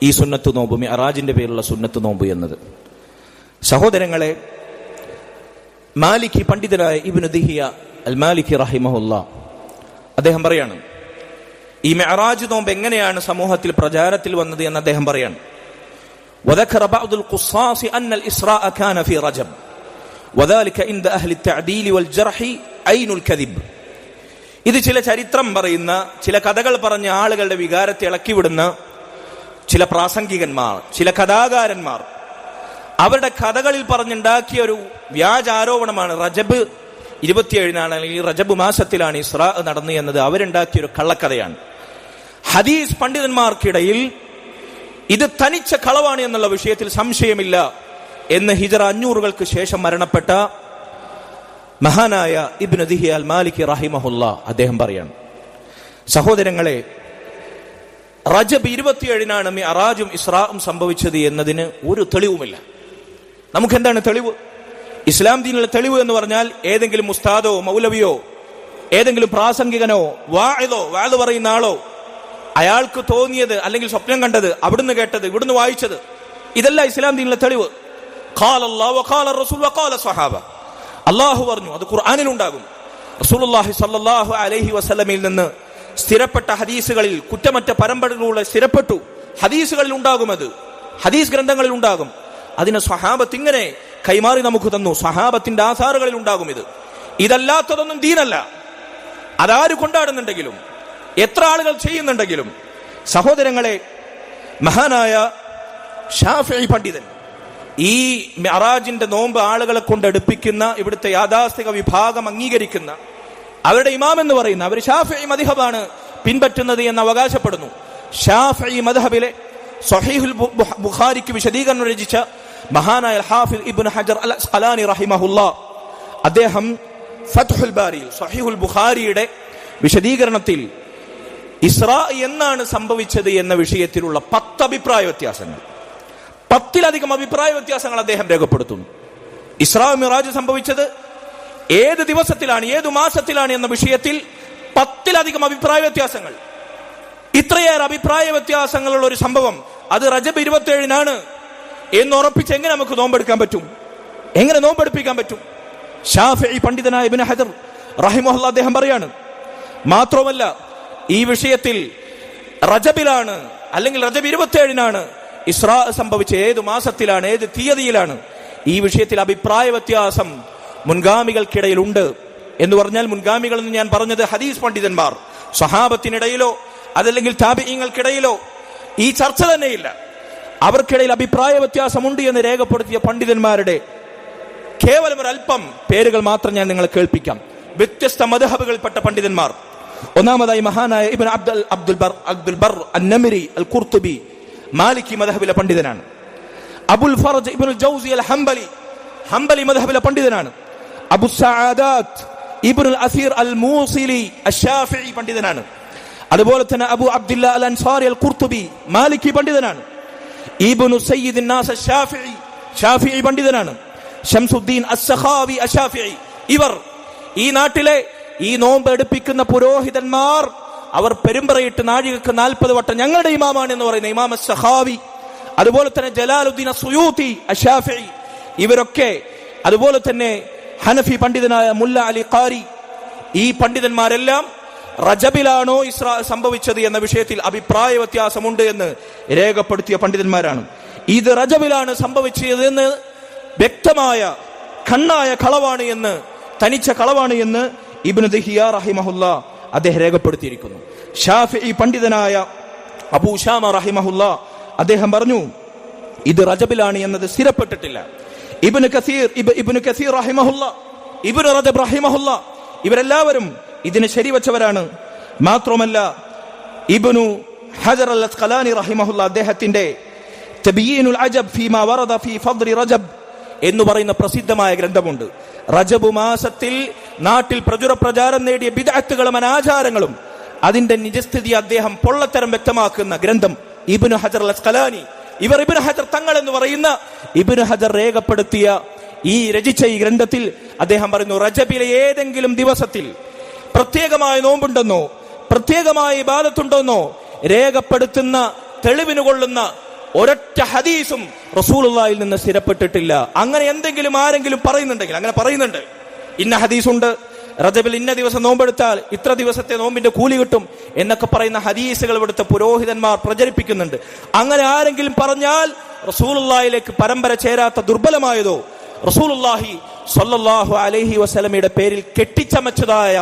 Speaker 1: ഈ സുന്നത്ത് നോമ്പ്, മിഅ്റാജിന്റെ പേരുള്ള സുന്നത്ത് നോമ്പ് എന്നത്, സഹോദരങ്ങളെ, മാലിക്കി പണ്ഡിതനായ ഇബ്നു ദിഹിയ അൽ മാലിക്കി റഹിമഹുല്ലാ അദ്ദേഹം പറയാണ്, ഈ മിഅ്റാജ് നോമ്പ് എങ്ങനെയാണ് സമൂഹത്തിൽ പ്രചാരത്തിൽ വന്നത് എന്ന് അദ്ദേഹം പറയാണ്. وذكر بعض القصاص أن الإسراء كان في رجب وذلك عند أهل التعديل والجرح عين الكذب. ഇത് ചില ചരിത്രം പറയുന്ന, ചില കഥകൾ പറഞ്ഞ ആളുകളുടെ വികാരത്തെ ഇളക്കിവിടുന്ന ചില പ്രാസംഗികന്മാർ, ചില കഥാകാരന്മാർ അവരുടെ കഥകളിൽ പറഞ്ഞുണ്ടാക്കിയ ഒരു വ്യാജ ആരോപണമാണ് റജബ് 27 അല്ലെങ്കിൽ റജബ് മാസത്തിലാണ് ഇസ്രാ നടന്നു എന്നത് അവരുണ്ടാക്കിയ ഒരു കള്ളക്കഥയാണ്. ഹദീസ് പണ്ഡിതന്മാർക്കിടയിൽ ഇത് തനിച്ച കളവാണ് എന്നുള്ള വിഷയത്തിൽ സംശയമില്ല എന്ന് ഹിജറ 500 ശേഷം മരണപ്പെട്ട മഹാനായ ഇബ്നു ദിഹിയ അൽ മാലിക്കി റഹിമഹുല്ലാ അദ്ദേഹം പറയാണ്. സഹോദരങ്ങളെ, റജബ് 27 മിഅ്റാജും ഇസ്രാഉം സംഭവിച്ചത് എന്നതിന് ഒരു തെളിവുമില്ല. നമുക്കെന്താണ് തെളിവ്? ഇസ്ലാം ദീനിലെ തെളിവ് എന്ന് പറഞ്ഞാൽ ഏതെങ്കിലും ഉസ്താദോ മൗലവിയോ ഏതെങ്കിലും പ്രാസംഗികനോ വാഅദ് പറയുന്ന ആളോ അയാൾക്ക് തോന്നിയത് അല്ലെങ്കിൽ സ്വപ്നം കണ്ടത്, അവിടുന്ന് കേട്ടത്, ഇവിടുന്ന് വായിച്ചത്, ഇതല്ല ഇസ്ലാം ദീനിലെ തെളിവ്. ഖാല അല്ലാഹു വഖാല റസൂൽ വഖാല സ്വഹാബ, അല്ലാഹു പറഞ്ഞു, അത് ഖുർആനിലുണ്ടാകും. റസൂലുള്ളാഹി സ്വല്ലല്ലാഹു അലൈഹി വസല്ലമയിൽ നിന്ന് സ്ഥിരപ്പെട്ട ഹദീസുകളിൽ, കുറ്റമറ്റ പരമ്പരകളിലൂടെ സ്ഥിരപ്പെട്ടു ഹദീസുകളിൽ ഉണ്ടാകും, അത് ഹദീസ് ഗ്രന്ഥങ്ങളിൽ ഉണ്ടാകും. അതിനെ സ്വഹാബത്ത് ഇങ്ങനെ കൈമാറി നമുക്ക് തന്നു. സ്വഹാബത്തിന്റെ ആധാറുകളിൽ ഉണ്ടാകും. ഇതല്ലാത്തതൊന്നും ദീനല്ല. അതാര് കൊണ്ടാടുന്നുണ്ടെങ്കിലും, എത്ര ആളുകൾ ചെയ്യുന്നുണ്ടെങ്കിലും, സഹോദരങ്ങളെ, മഹാനായ ശാഫിഈ പണ്ഡിതൻ
Speaker 2: ഈ മിഅ്റാജിന്റെ നോമ്പ് ആളുകളെ കൊണ്ട് എടുപ്പിക്കുന്ന ഇവിടുത്തെ യാഥാസ്ഥിക വിഭാഗം അംഗീകരിക്കുന്ന അവരുടെ ഇമാം എന്ന് പറയുന്ന അവർ ശാഫിഈ മദ്ഹബാണ് പിൻപറ്റുന്നത് എന്ന് അവകാശപ്പെടുന്നു. ശാഫിഈ മദ്ഹബിലെ സ്വഹീഹുൽ ബുഖാരിക്ക് വിശദീകരണം രചിച്ച മഹാനായ ഹാഫിദ് ഇബ്നു ഹജർ അൽ അസ്ഖലാനി റഹിമഹുല്ലാഹ് അദ്ദേഹം ഫത്ഹുൽ ബാരിയിൽ സ്വഹീഹുൽ ബുഖാരിയുടെ വിശദീകരണത്തിൽ ഇസ്രാ എന്നാണ് സംഭവിച്ചത് എന്ന വിഷയത്തിലുള്ള 10 അഭിപ്രായ വ്യത്യാസങ്ങൾ, 10-ലധികം അഭിപ്രായ വ്യത്യാസങ്ങൾ അദ്ദേഹം രേഖപ്പെടുത്തുന്നു. ഇസ്രാ മിറാജ് സംഭവിച്ചത് ഏത് ദിവസത്തിലാണ്, ഏതു മാസത്തിലാണ് എന്ന വിഷയത്തിൽ 10-ലധികം അഭിപ്രായ വ്യത്യാസങ്ങൾ. ഇത്രയേറെ അഭിപ്രായ വ്യത്യാസങ്ങളുള്ള ഒരു സംഭവം അത് റജബ് 27-നാണ് എന്ന് ഉറപ്പിച്ച് എങ്ങനെ നമുക്ക് നോമ്പെടുക്കാൻ പറ്റും? എങ്ങനെ നോമ്പെടുപ്പിക്കാൻ പറ്റും? ശാഫിഈ പണ്ഡിതനായ ഇബ്നു ഹജർ റഹിമഹുല്ലാഹ് അദ്ദേഹം പറയാണ്, മാത്രമല്ല ഈ വിഷയത്തിൽ റജബിലാണ് അല്ലെങ്കിൽ റജബ് 27-നാണ് ഇസ്രാ സംഭവിച്ച, ഏത് മാസത്തിലാണ്, ഏത് തീയതിയിലാണ്, ഈ വിഷയത്തിൽ അഭിപ്രായ വ്യത്യാസം മുൻഗാമികൾക്കിടയിൽ ഉണ്ട്. എന്ന് പറഞ്ഞാൽ മുൻഗാമികൾ എന്ന് ഞാൻ പറഞ്ഞത് ഹദീസ് പണ്ഡിതന്മാർ, സ്വഹാബത്തിനിടയിലോ അതല്ലെങ്കിൽ താബിഈങ്ങൾക്കിടയിലോ ഈ ചർച്ച തന്നെയില്ല. അവർക്കിടയിൽ അഭിപ്രായ വ്യത്യാസമുണ്ട് എന്ന് രേഖപ്പെടുത്തിയ പണ്ഡിതന്മാരുടെ കേവലം ഒരല്പം പേരുകൾ മാത്രം ഞാൻ നിങ്ങളെ കേൾപ്പിക്കാം. വ്യത്യസ്ത മദ്ഹബുകളിൽപ്പെട്ട പണ്ഡിതന്മാർ. ഒന്നാമതായി മഹാനായ ഇബ്നു അബ്ദുൽ ബർ അൻ-നമരി അൽ-ഖുർത്തുബി മാലിക്കി മദ്ഹബിലെ പണ്ഡിതനാണ്. അബുൽ ഫർജ് ഇബ്നുൽ ജൗസി അൽ-ഹംബലി ഹംബലി മദ്ഹബിലെ പണ്ഡിതനാണ്. അബു സഅദാത്ത് ഇബ്നുൽ അസീർ അൽ-മൂസിലി അശ്-ശാഫിഈ പണ്ഡിതനാണ്. അതുപോലെ തന്നെ അബു അബ്ദുല്ല അൽ-അൻസാരി അൽ-ഖുർത്തുബി മാലിക്കി പണ്ഡിതനാണ്. ഇബ്നു സയ്യിദ് നാസ് അശ്-ശാഫിഈ ശാഫിഈ പണ്ഡിതനാണ്. ശംസുദ്ദീൻ അസ്-സഖാവി അശ്-ശാഫിഈ. ഇവർ ഈ നാട്ടിലെ ഈ നോമ്പ് എടുപ്പിക്കുന്ന പുരോഹിതന്മാർ അവർ പെരുമ്പറയിട്ട് നാഴികക്ക് 40 വട്ടം ഞങ്ങളുടെ ഇമാമാണ് എന്ന് പറയുന്ന ഇമാം അസ്-സഖാവി, അതുപോലെ തന്നെ ജലാലുദ്ദീൻ അസ്-സുയൂത്തി അശ്-ശാഫിഈ, ഇവരൊക്കെ, അതുപോലെ തന്നെ ഹനഫി പണ്ഡിതനായ മുല്ല അലി ഖാരി, ഈ പണ്ഡിതന്മാരെല്ലാം റജബിലാണോ ഇസ്രാ സംഭവിച്ചത് എന്ന വിഷയത്തിൽ അഭിപ്രായ വ്യത്യാസമുണ്ട് എന്ന് രേഖപ്പെടുത്തിയ പണ്ഡിതന്മാരാണ്. ഇത് റജബിലാണ് സംഭവിച്ചതെന്ന് വ്യക്തമായ കണ്ണായ കളവാണ് എന്ന്, തനിച്ച കളവാണ് എന്ന് ഇബ്നു ദഹിയ റഹിമഹുല്ലാ അദ്ദേഹം രേഖപ്പെടുത്തിയിരിക്കുന്നു. ശാഫിഈ പണ്ഡിതനായ അബൂ ഉശാമ റഹിമഹുല്ലാ അദ്ദേഹം പറഞ്ഞു ഇത് റജബിലാണ് എന്നത് സ്ഥിരപ്പെട്ടിട്ടില്ല. ഇബ്നു കസീർ റഹിമഹുല്ലാ, ഇബ്നു റജബ് റഹിമഹുല്ലാ ഇവരെല്ലാവരും ഇതിനെ ശരിവച്ചവരാണ്. മാത്രമല്ല ഇബ്നു ഹജർ അൽ അസ്ഖലാനി റഹിമഹുല്ലാ അദ്ദേഹത്തിന്റെ തബീനുൽ അജബ് ഫീമാ വറദ ഫീ ഫദ്ലി റജബ് എന്ന് പറയുന്ന പ്രസിദ്ധമായ ഗ്രന്ഥമുണ്ട്. റജബ് മാസത്തിൽ നാട്ടിൽ പ്രചാരം നേടിയ ബിദ്അത്തുകളും അനാചാരങ്ങളും അതിന്റെ നിജസ്ഥിതി അദ്ദേഹം പൊള്ളത്തരം വ്യക്തമാക്കുന്ന ഗ്രന്ഥം ഇബ്നു ഹജർ അൽ അസ്ഖലാനി, ഇവർ ഇബ്നു ഹജർ തങ്ങൾ എന്ന് പറയുന്ന ഇബ്നു ഹജർ രേഖപ്പെടുത്തിയ രചിച്ച ഈ ഗ്രന്ഥത്തിൽ അദ്ദേഹം പറയുന്നു, റജബിലെ ഏതെങ്കിലും ദിവസത്തിൽ പ്രത്യേകമായ നോമ്പുണ്ടെന്നോ പ്രത്യേകമായ ഇബാദത്തുണ്ടെന്നോ രേഖപ്പെടുത്തുന്ന തെളിവിന് കൊള്ളുന്ന ഒരൊറ്റ ഹദീസും റസൂലുള്ളാഹിൽ നിന്ന് സ്ഥിരപ്പെട്ടിട്ടില്ല. അങ്ങനെ എന്തെങ്കിലും ആരെങ്കിലും പറയുന്നുണ്ടെങ്കിൽ, അങ്ങനെ പറയുന്നുണ്ട്, ഇന്ന ഹദീസുണ്ട്, റജബിൽ ഇന്ന ദിവസം നോമ്പെടുത്താൽ ഇത്ര ദിവസത്തെ നോമ്പിന്റെ കൂലി കിട്ടും എന്നൊക്കെ പറയുന്ന ഹദീസുകൾ ഇവിടുത്തെ പുരോഹിതന്മാർ പ്രചരിപ്പിക്കുന്നുണ്ട്. അങ്ങനെ ആരെങ്കിലും പറഞ്ഞാൽ റസൂലുള്ളാഹിയിലേക്ക് പരമ്പര ചേരാത്ത ദുർബലമായതോ റസൂലുള്ളാഹി സ്വല്ലല്ലാഹു അലൈഹി വസല്ലമയുടെ പേരിൽ കെട്ടിച്ചമച്ചതായ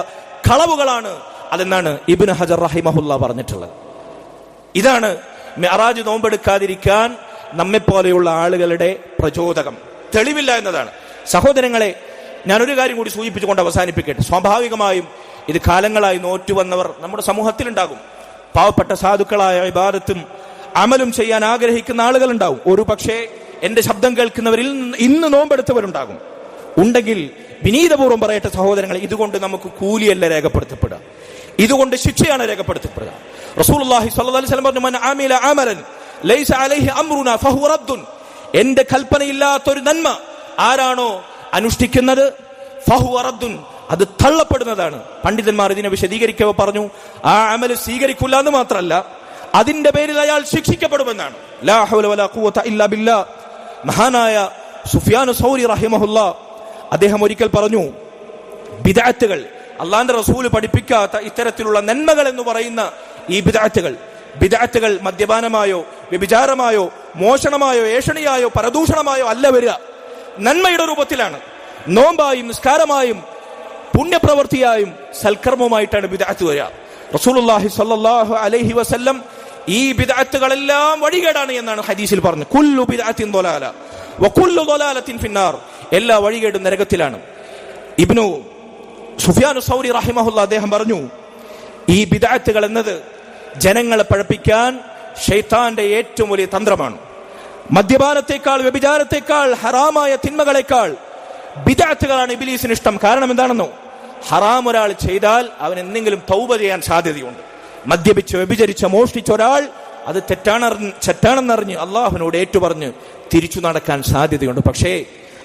Speaker 2: കളവുകളാണ് അതെന്നാണ് ഇബ്നു ഹജർ റഹിമഹുല്ലാ പറഞ്ഞിട്ടുള്ളത്. ഇതാണ് മിഅ്റാജ് നോമ്പെടുക്കാതിരിക്കാൻ നമ്മെപ്പോലെയുള്ള ആളുകളുടെ പ്രചോദകം. തെളിവില്ല എന്നതാണ്. സഹോദരങ്ങളെ, ഞാനൊരു കാര്യം കൂടി സൂചിപ്പിച്ചുകൊണ്ട് അവസാനിപ്പിക്കട്ടെ. സ്വാഭാവികമായും ഇത് കാലങ്ങളായി നോറ്റുവന്നവർ നമ്മുടെ സമൂഹത്തിലുണ്ടാകും. പാവപ്പെട്ട സാധുക്കളായ ഇബാദത്തും അമലും ചെയ്യാൻ ആഗ്രഹിക്കുന്ന ആളുകൾ ഉണ്ടാവും. ഒരു പക്ഷേ എന്റെ ശബ്ദം കേൾക്കുന്നവരിൽ ഇന്ന് നോമ്പെടുത്തവരുണ്ടാകും. ഉണ്ടെങ്കിൽ വിനീതപൂർവ്വം പറയട്ടെ സഹോദരങ്ങളെ, ഇതുകൊണ്ട് നമുക്ക് കൂലിയല്ല രേഖപ്പെടുത്തപ്പെടുക, ഇതുകൊണ്ട് ശിക്ഷയാണ് രേഖപ്പെടുത്തപ്പെടുക. റസൂലുള്ളാഹി സ്വല്ലല്ലാഹു അലൈഹി വസല്ലം പറഞ്ഞു, മൻ അമില അമലൻ ലൈസ അലൈഹി അംറുനാ ഫഹുവ റദ്ദുൻ. എന്റെ കൽപ്പനയില്ലാത്തൊരു നന്മ ആരാണോ അനുഷ്ഠിക്കുന്നത് ഫഹുവ റദ്ദുൻ, അത് തള്ളപ്പെടുന്നതാണ്. പണ്ഡിതന്മാർ ഇതിനെ വിശദീകരിക്കവേ പറഞ്ഞു, ആ അമൽ സ്വീകരിക്കില്ല എന്ന് മാത്രമല്ല അതിന്റെ പേരിൽ അയാൾ ശിക്ഷിക്കപ്പെടുമെന്നാണ്. ലാ ഹൗല വലാ ഖുവത ഇല്ലാ ബില്ലാഹ്. മഹാനായ സുഫിയാൻ സൗരി റഹിമഹുല്ലാ അദ്ദേഹം ഒരിക്കൽ പറഞ്ഞു, ബിദ്അത്തുകൾ, അള്ളാന്റെ റസൂല് പഠിപ്പിക്കാത്ത ഇത്തരത്തിലുള്ള നന്മകൾ എന്ന് പറയുന്ന ഈ ബിദ്അത്തുകൾ മദ്യപാനമായോ വ്യഭിചാരമായോ മോഷണമായോ ഏഷണിയായോ പരദൂഷണമായോ അല്ല വരിക, നന്മയുടെ രൂപത്തിലാണ്. നോമ്പായും നിസ്കാരമായും പുണ്യപ്രവൃത്തിയായും സൽക്കർമ്മമായിട്ടാണ് ബിദ്അത്ത് വരിക. റസൂലുള്ളാഹി സ്വല്ലല്ലാഹു അലൈഹി വസല്ലം ഈ ബിദ്അത്തുകളെല്ലാം വഴികേടാണ് എന്നാണ് ഹദീസിൽ പറഞ്ഞത്. കുല്ലു ബിദ്അത്തിൻ ദലാല വകുല്ലു ദലാലത്തിൻ ഫിന്നാർ, എല്ലാ വഴികേടും നരകത്തിലാണ്. ഇബ്നു സുഫിയാനു സൗരി റഹിമഹുല്ലാ അദ്ദേഹം പറഞ്ഞു, ഈ ബിദ്അത്തുകൾ എന്നത് ജനങ്ങളെ പഴപ്പിക്കാൻ ശൈത്താന്റെ ഏറ്റവും വലിയ തന്ത്രമാണ്. മദ്യപാനത്തെക്കാൾ, വ്യഭിചാരത്തെക്കാൾ, ഹറാമായ തിന്മകളെക്കാൾ ബിദ്അത്തുകളാണ് ഇബ്ലീസിന് ഇഷ്ടം. കാരണം എന്താണെന്നോ, ഹറാം ഒരാൾ ചെയ്താൽ അവൻ എന്തെങ്കിലും തൗബ ചെയ്യാൻ സാധ്യതയുണ്ട്. മദ്യപിച്ച്, വ്യഭിചരിച്ച്, മോഷ്ടിച്ച ഒരാൾ അത് തെറ്റാണെന്നറിഞ്ഞ് അള്ളാഹുവിനോട് ഏറ്റുപറഞ്ഞ് തിരിച്ചു നടക്കാൻ സാധ്യതയുണ്ട്. പക്ഷേ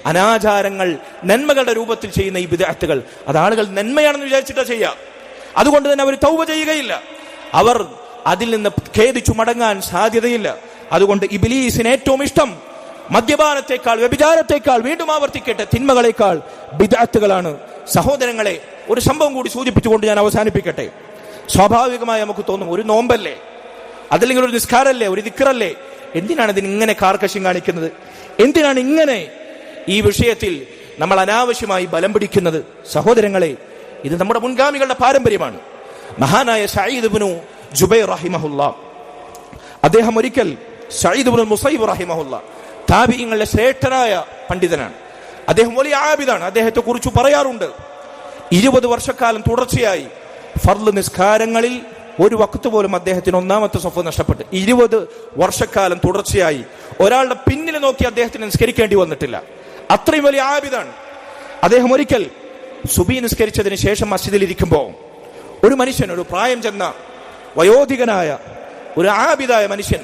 Speaker 2: അനാചാരങ്ങൾ, നന്മകളുടെ രൂപത്തിൽ ചെയ്യുന്ന ഈ ബിദ്അത്തുകൾ, അത് ആളുകൾ നന്മയാണെന്ന് വിചാരിച്ചിട്ടാ ചെയ്യാം. അതുകൊണ്ട് തന്നെ അവർ തൗബ ചെയ്യുകയില്ല, അവർ അതിൽ നിന്ന് ഖേദിച്ചു മടങ്ങാൻ സാധ്യതയില്ല. അതുകൊണ്ട് ഇബ്ലീസിന് ഏറ്റവും ഇഷ്ടം മദ്യപാനത്തെക്കാൾ, വ്യഭിചാരത്തെക്കാൾ, വീണ്ടും ആവർത്തിക്കട്ടെ, തിന്മകളെക്കാൾ ബിദ്അത്തുകളാണ്. സഹോദരങ്ങളെ, ഒരു സംഭവം കൂടി സൂചിപ്പിച്ചുകൊണ്ട് ഞാൻ അവസാനിപ്പിക്കട്ടെ. സ്വാഭാവികമായി നമുക്ക് തോന്നും, ഒരു നോമ്പല്ലേ, അതല്ലെങ്കിൽ ഒരു നിസ്കാരല്ലേ, ഒരു ദിക്റല്ലേ, എന്തിനാണ് ഇതിന് ഇങ്ങനെ കാർക്കശ്യം കാണിക്കുന്നത്? എന്തിനാണ് ഇങ്ങനെ ഈ വിഷയത്തിൽ നമ്മൾ അനാവശ്യമായി ബലം പിടിക്കുന്നത്? സഹോദരങ്ങളെ, ഇത് നമ്മുടെ മുൻഗാമികളുടെ പാരമ്പര്യമാണ്. മഹാനായ സഈദ് ഇബ്നു ജുബൈർ റഹിമഹുല്ലാ, അദ്ദേഹം ഒരിക്കൽ, സഈദ് ഇബ്നുൽ മുസയ്യിബ് റഹിമഹുല്ലാ താബിഈങ്ങളുടെ ശ്രേഷ്ഠനായ പണ്ഡിതനാണ്, അദ്ദേഹം വലിയ ആബിദാണ്. അദ്ദേഹത്തെ കുറിച്ച് പറയാറുണ്ട്, 20 വർഷക്കാലം തുടർച്ചയായി ഫർള് നിസ്കാരങ്ങളിൽ ഒരു വഖത്ത് പോലും അദ്ദേഹത്തിന് ഒന്നാമത്തെ സഫ് നഷ്ടപ്പെട്ടു. 20 വർഷക്കാലം തുടർച്ചയായി ഒരാളുടെ പിന്നിൽ നോക്കി അദ്ദേഹത്തിന് നിസ്കരിക്കേണ്ടി വന്നിട്ടില്ല. അത്രയും വലിയ ആബിദാണ് അദ്ദേഹം. ഒരിക്കൽ സുബഹി നിസ്കരിച്ചതിന് ശേഷം മസ്ജിദിൽ ഇരിക്കുമ്പോൾ ഒരു മനുഷ്യൻ, ഒരു പ്രായം ചെന്ന വയോധികനായ ഒരു ആബിദായ മനുഷ്യൻ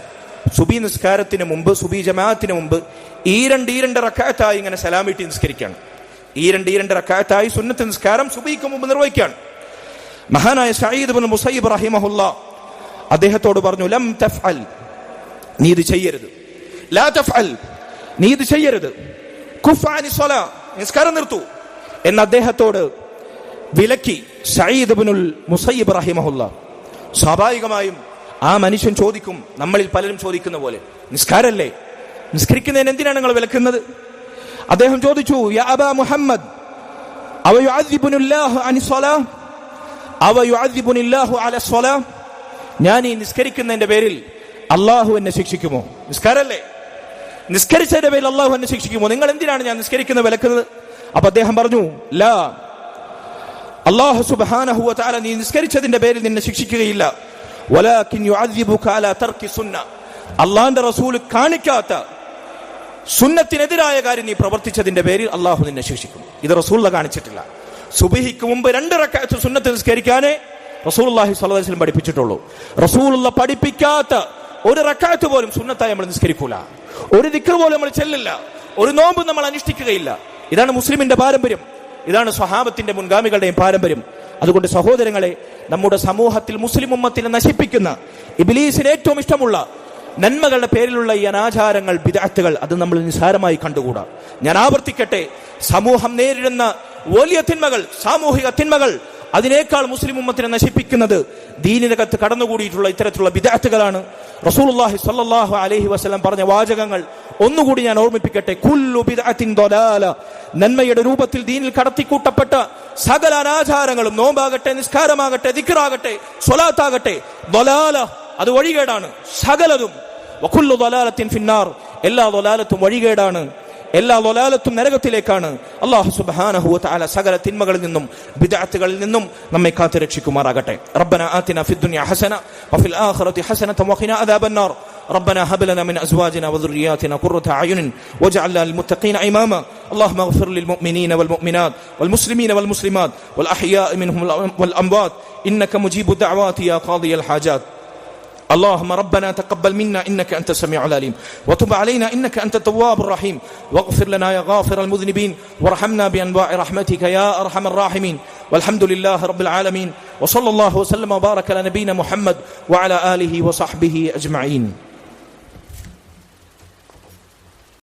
Speaker 2: സുബഹി നിസ്കാരത്തിന് മുമ്പ്, സുബഹി ജമാഅത്തിന് മുമ്പ് ഈ രണ്ട് റക്അത്തായി ഇങ്ങനെ സലാം വീട്ടി നിസ്കരിക്കുകയാണ്. ഈ രണ്ട് റക്അത്തായി സുന്നത്ത് നിസ്കാരം സുബഹിക്ക് മുമ്പ് നിർവഹിക്കുകയാണ്. മഹാനായ സഈദ് ഇബ്നുൽ മുസയ്യിബ് റഹിമഹുല്ലാ അദ്ദേഹത്തോട് പറഞ്ഞു, ലം തഫ്അൽ, നീ ഇത് ചെയ്യരുത്. ലാ തഫ്അൽ, നീ ഇത് ചെയ്യരുത്. കുഫ് അനി സ്വലാ, നിസ്കാരം നിർത്തു എന്ന് അദ്ദേഹത്തോട് വിലക്കി സഈദ് ഇബ്നുൽ മുസയ്യിബ് റഹിമഹുല്ലാ. സ്വാഭാവികമായും ആ മനുഷ്യൻ ചോദിക്കും, നമ്മളിൽ പലരും ചോദിക്കുന്ന പോലെ, നിസ്കാരല്ലേ, നിസ്കരിക്കുന്നതിന് എന്തിനാണ് നിങ്ങൾ വിലക്കുന്നത്? അദ്ദേഹം ചോദിച്ചു, യാ അബാ മുഹമ്മദ്, അവ യുഅദ്ദിബുനില്ലാഹു അനി സ്വലാ, അവ യുഅദ്ദിബുനില്ലാഹു അല സ്വലാ, ഞാൻ ഈ നിസ്കരിക്കുന്നതിന്റെ പേരിൽ അള്ളാഹു എന്നെ ശിക്ഷിക്കുമോ? നിസ്കാരല്ലേ, നിസ്കരിച്ചതിന്റെ പേരിൽ അള്ളാഹു എന്നെ ശിക്ഷിക്കുമോ? നിങ്ങൾ എന്തിനാണ് ഞാൻ നിസ്കരിക്കുന്നത് വിലക്കുന്നത്? അപ്പൊ അദ്ദേഹം പറഞ്ഞു, ലാ, അല്ലാഹു സുബ്ഹാനഹു വ തആല നീ നിസ്കരിച്ചതിന്റെ പേരിൽ നിന്നെ ശിക്ഷിക്കുകയില്ല. വലാകിൻ യുഅദ്ദിബുക അലാ തർക്കി സുന്ന, അല്ലാഹുവിന്റെ റസൂൽ കാണിക്കാത്ത സുന്നത്തിനെതിരായ കാര്യം നീ പ്രവർത്തിച്ചതിന്റെ പേരിൽ അള്ളാഹു നിന്നെ ശിക്ഷിക്കും. ഇത് റസൂലുള്ള കാണിച്ചിട്ടില്ല. സുബഹിക്ക് മുമ്പ് 2 റക്അത്ത് സുന്നത്ത് നിസ്കരിക്കാനേ റസൂലുള്ളാഹി സ്വല്ലല്ലാഹു അലൈഹി വസല്ലം പഠിപ്പിച്ചിട്ടുള്ളൂ. റസൂലുള്ള പഠിപ്പിക്കാത്ത ഒരു റക്അത്ത് പോലും സുന്നത്തായി നമ്മൾ നിസ്കരിക്കൂല, ഒരു ദിക്ർ പോലും നമ്മൾ ചെല്ലില്ല, ഒരു നോമ്പ് നമ്മൾ അനുഷ്ഠിക്കുകയില്ല. ഇതാണ് മുസ്ലിമിന്റെ പാരമ്പര്യം, ഇതാണ് സ്വഹാബത്തിന്റെ മുൻഗാമികളുടെയും പാരമ്പര്യം. അതുകൊണ്ട് സഹോദരങ്ങളെ, നമ്മുടെ സമൂഹത്തിൽ മുസ്ലിം ഉമ്മത്തിനെ നശിപ്പിക്കുന്ന, ഇബ്ലീസിന് ഏറ്റവും ഇഷ്ടമുള്ള നന്മകളുടെ പേരിലുള്ള ഈ അനാചാരങ്ങൾ, ബിദ്അത്തുകൾ, അത് നമ്മൾ നിസ്സാരമായി കണ്ടുകൂടാ. ഞാൻ ആവർത്തിക്കട്ടെ, സമൂഹം നേരിടുന്ന വലിയ തിന്മകൾ, സാമൂഹിക തിന്മകൾ, അതിനേക്കാൾ മുസ്ലിം ഉമ്മത്തിനെ നശിപ്പിക്കുന്നത് ദീനിനകത്ത് കടന്നുകൂടിയിട്ടുള്ള ഇത്തരത്തിലുള്ള ബിദ്അത്തുകളാണ്. റസൂലുള്ളാഹി സ്വല്ലല്ലാഹു അലൈഹി വസല്ലം പറഞ്ഞ വാചകങ്ങൾ ഒന്നുകൂടി ഞാൻ ഓർമ്മിപ്പിക്കട്ടെ. കുല്ലു ബിദ്അത്തിൻ ദലാല, നന്മയുടെ രൂപത്തിൽ ദീനിൽ കടത്തിക്കൂട്ടപ്പെട്ട സകല അനാചാരങ്ങളും, നോമ്പാകട്ടെ, നിസ്കാരമാകട്ടെ, ദിക്റാകട്ടെ, സ്വലാത്താകട്ടെ, ദലാല, അത് വഴികേടാണ് സകലതും. വകുല്ലു ദലാലത്തിൻ ഫിന്നാർ, എല്ലാ ദലാലത്തും വഴികേടാണ്, എല്ലാ ദലാലത്തും നരകത്തിലേക്കാണ്. അല്ലാഹു സുബ്ഹാനഹു വ തആല സകല തിന്മകളിൽ നിന്നും ബിദ്അത്തുകളിൽ നിന്നും നമ്മെ കാത്തു രക്ഷിക്കുമാറാകട്ടെ. റബ്ബനാ ആതിനാ ഫിദ്ദുനിയ ഹസന വഫിൽ ആഖിറതി ഹസനത വഖിനാ അദാബന്നാർ. ربنا هب لنا من أزواجنا وذرياتنا قرة أعين واجعلنا للمتقين إماما. اللهم اغفر للمؤمنين والمؤمنات والمسلمين والمسلمات والأحياء منهم والأموات إنك مجيب الدعوات يا قاضي الحاجات. اللهم ربنا تقبل منا إنك أنت السميع العليم وتب علينا إنك أنت التواب الرحيم واغفر لنا يا غافر المذنبين وارحمنا بأنواع رحمتك يا أرحم الراحمين. والحمد لله رب العالمين وصلى الله وسلم وبارك على نبينا محمد وعلى آله وصحبه أجمعين.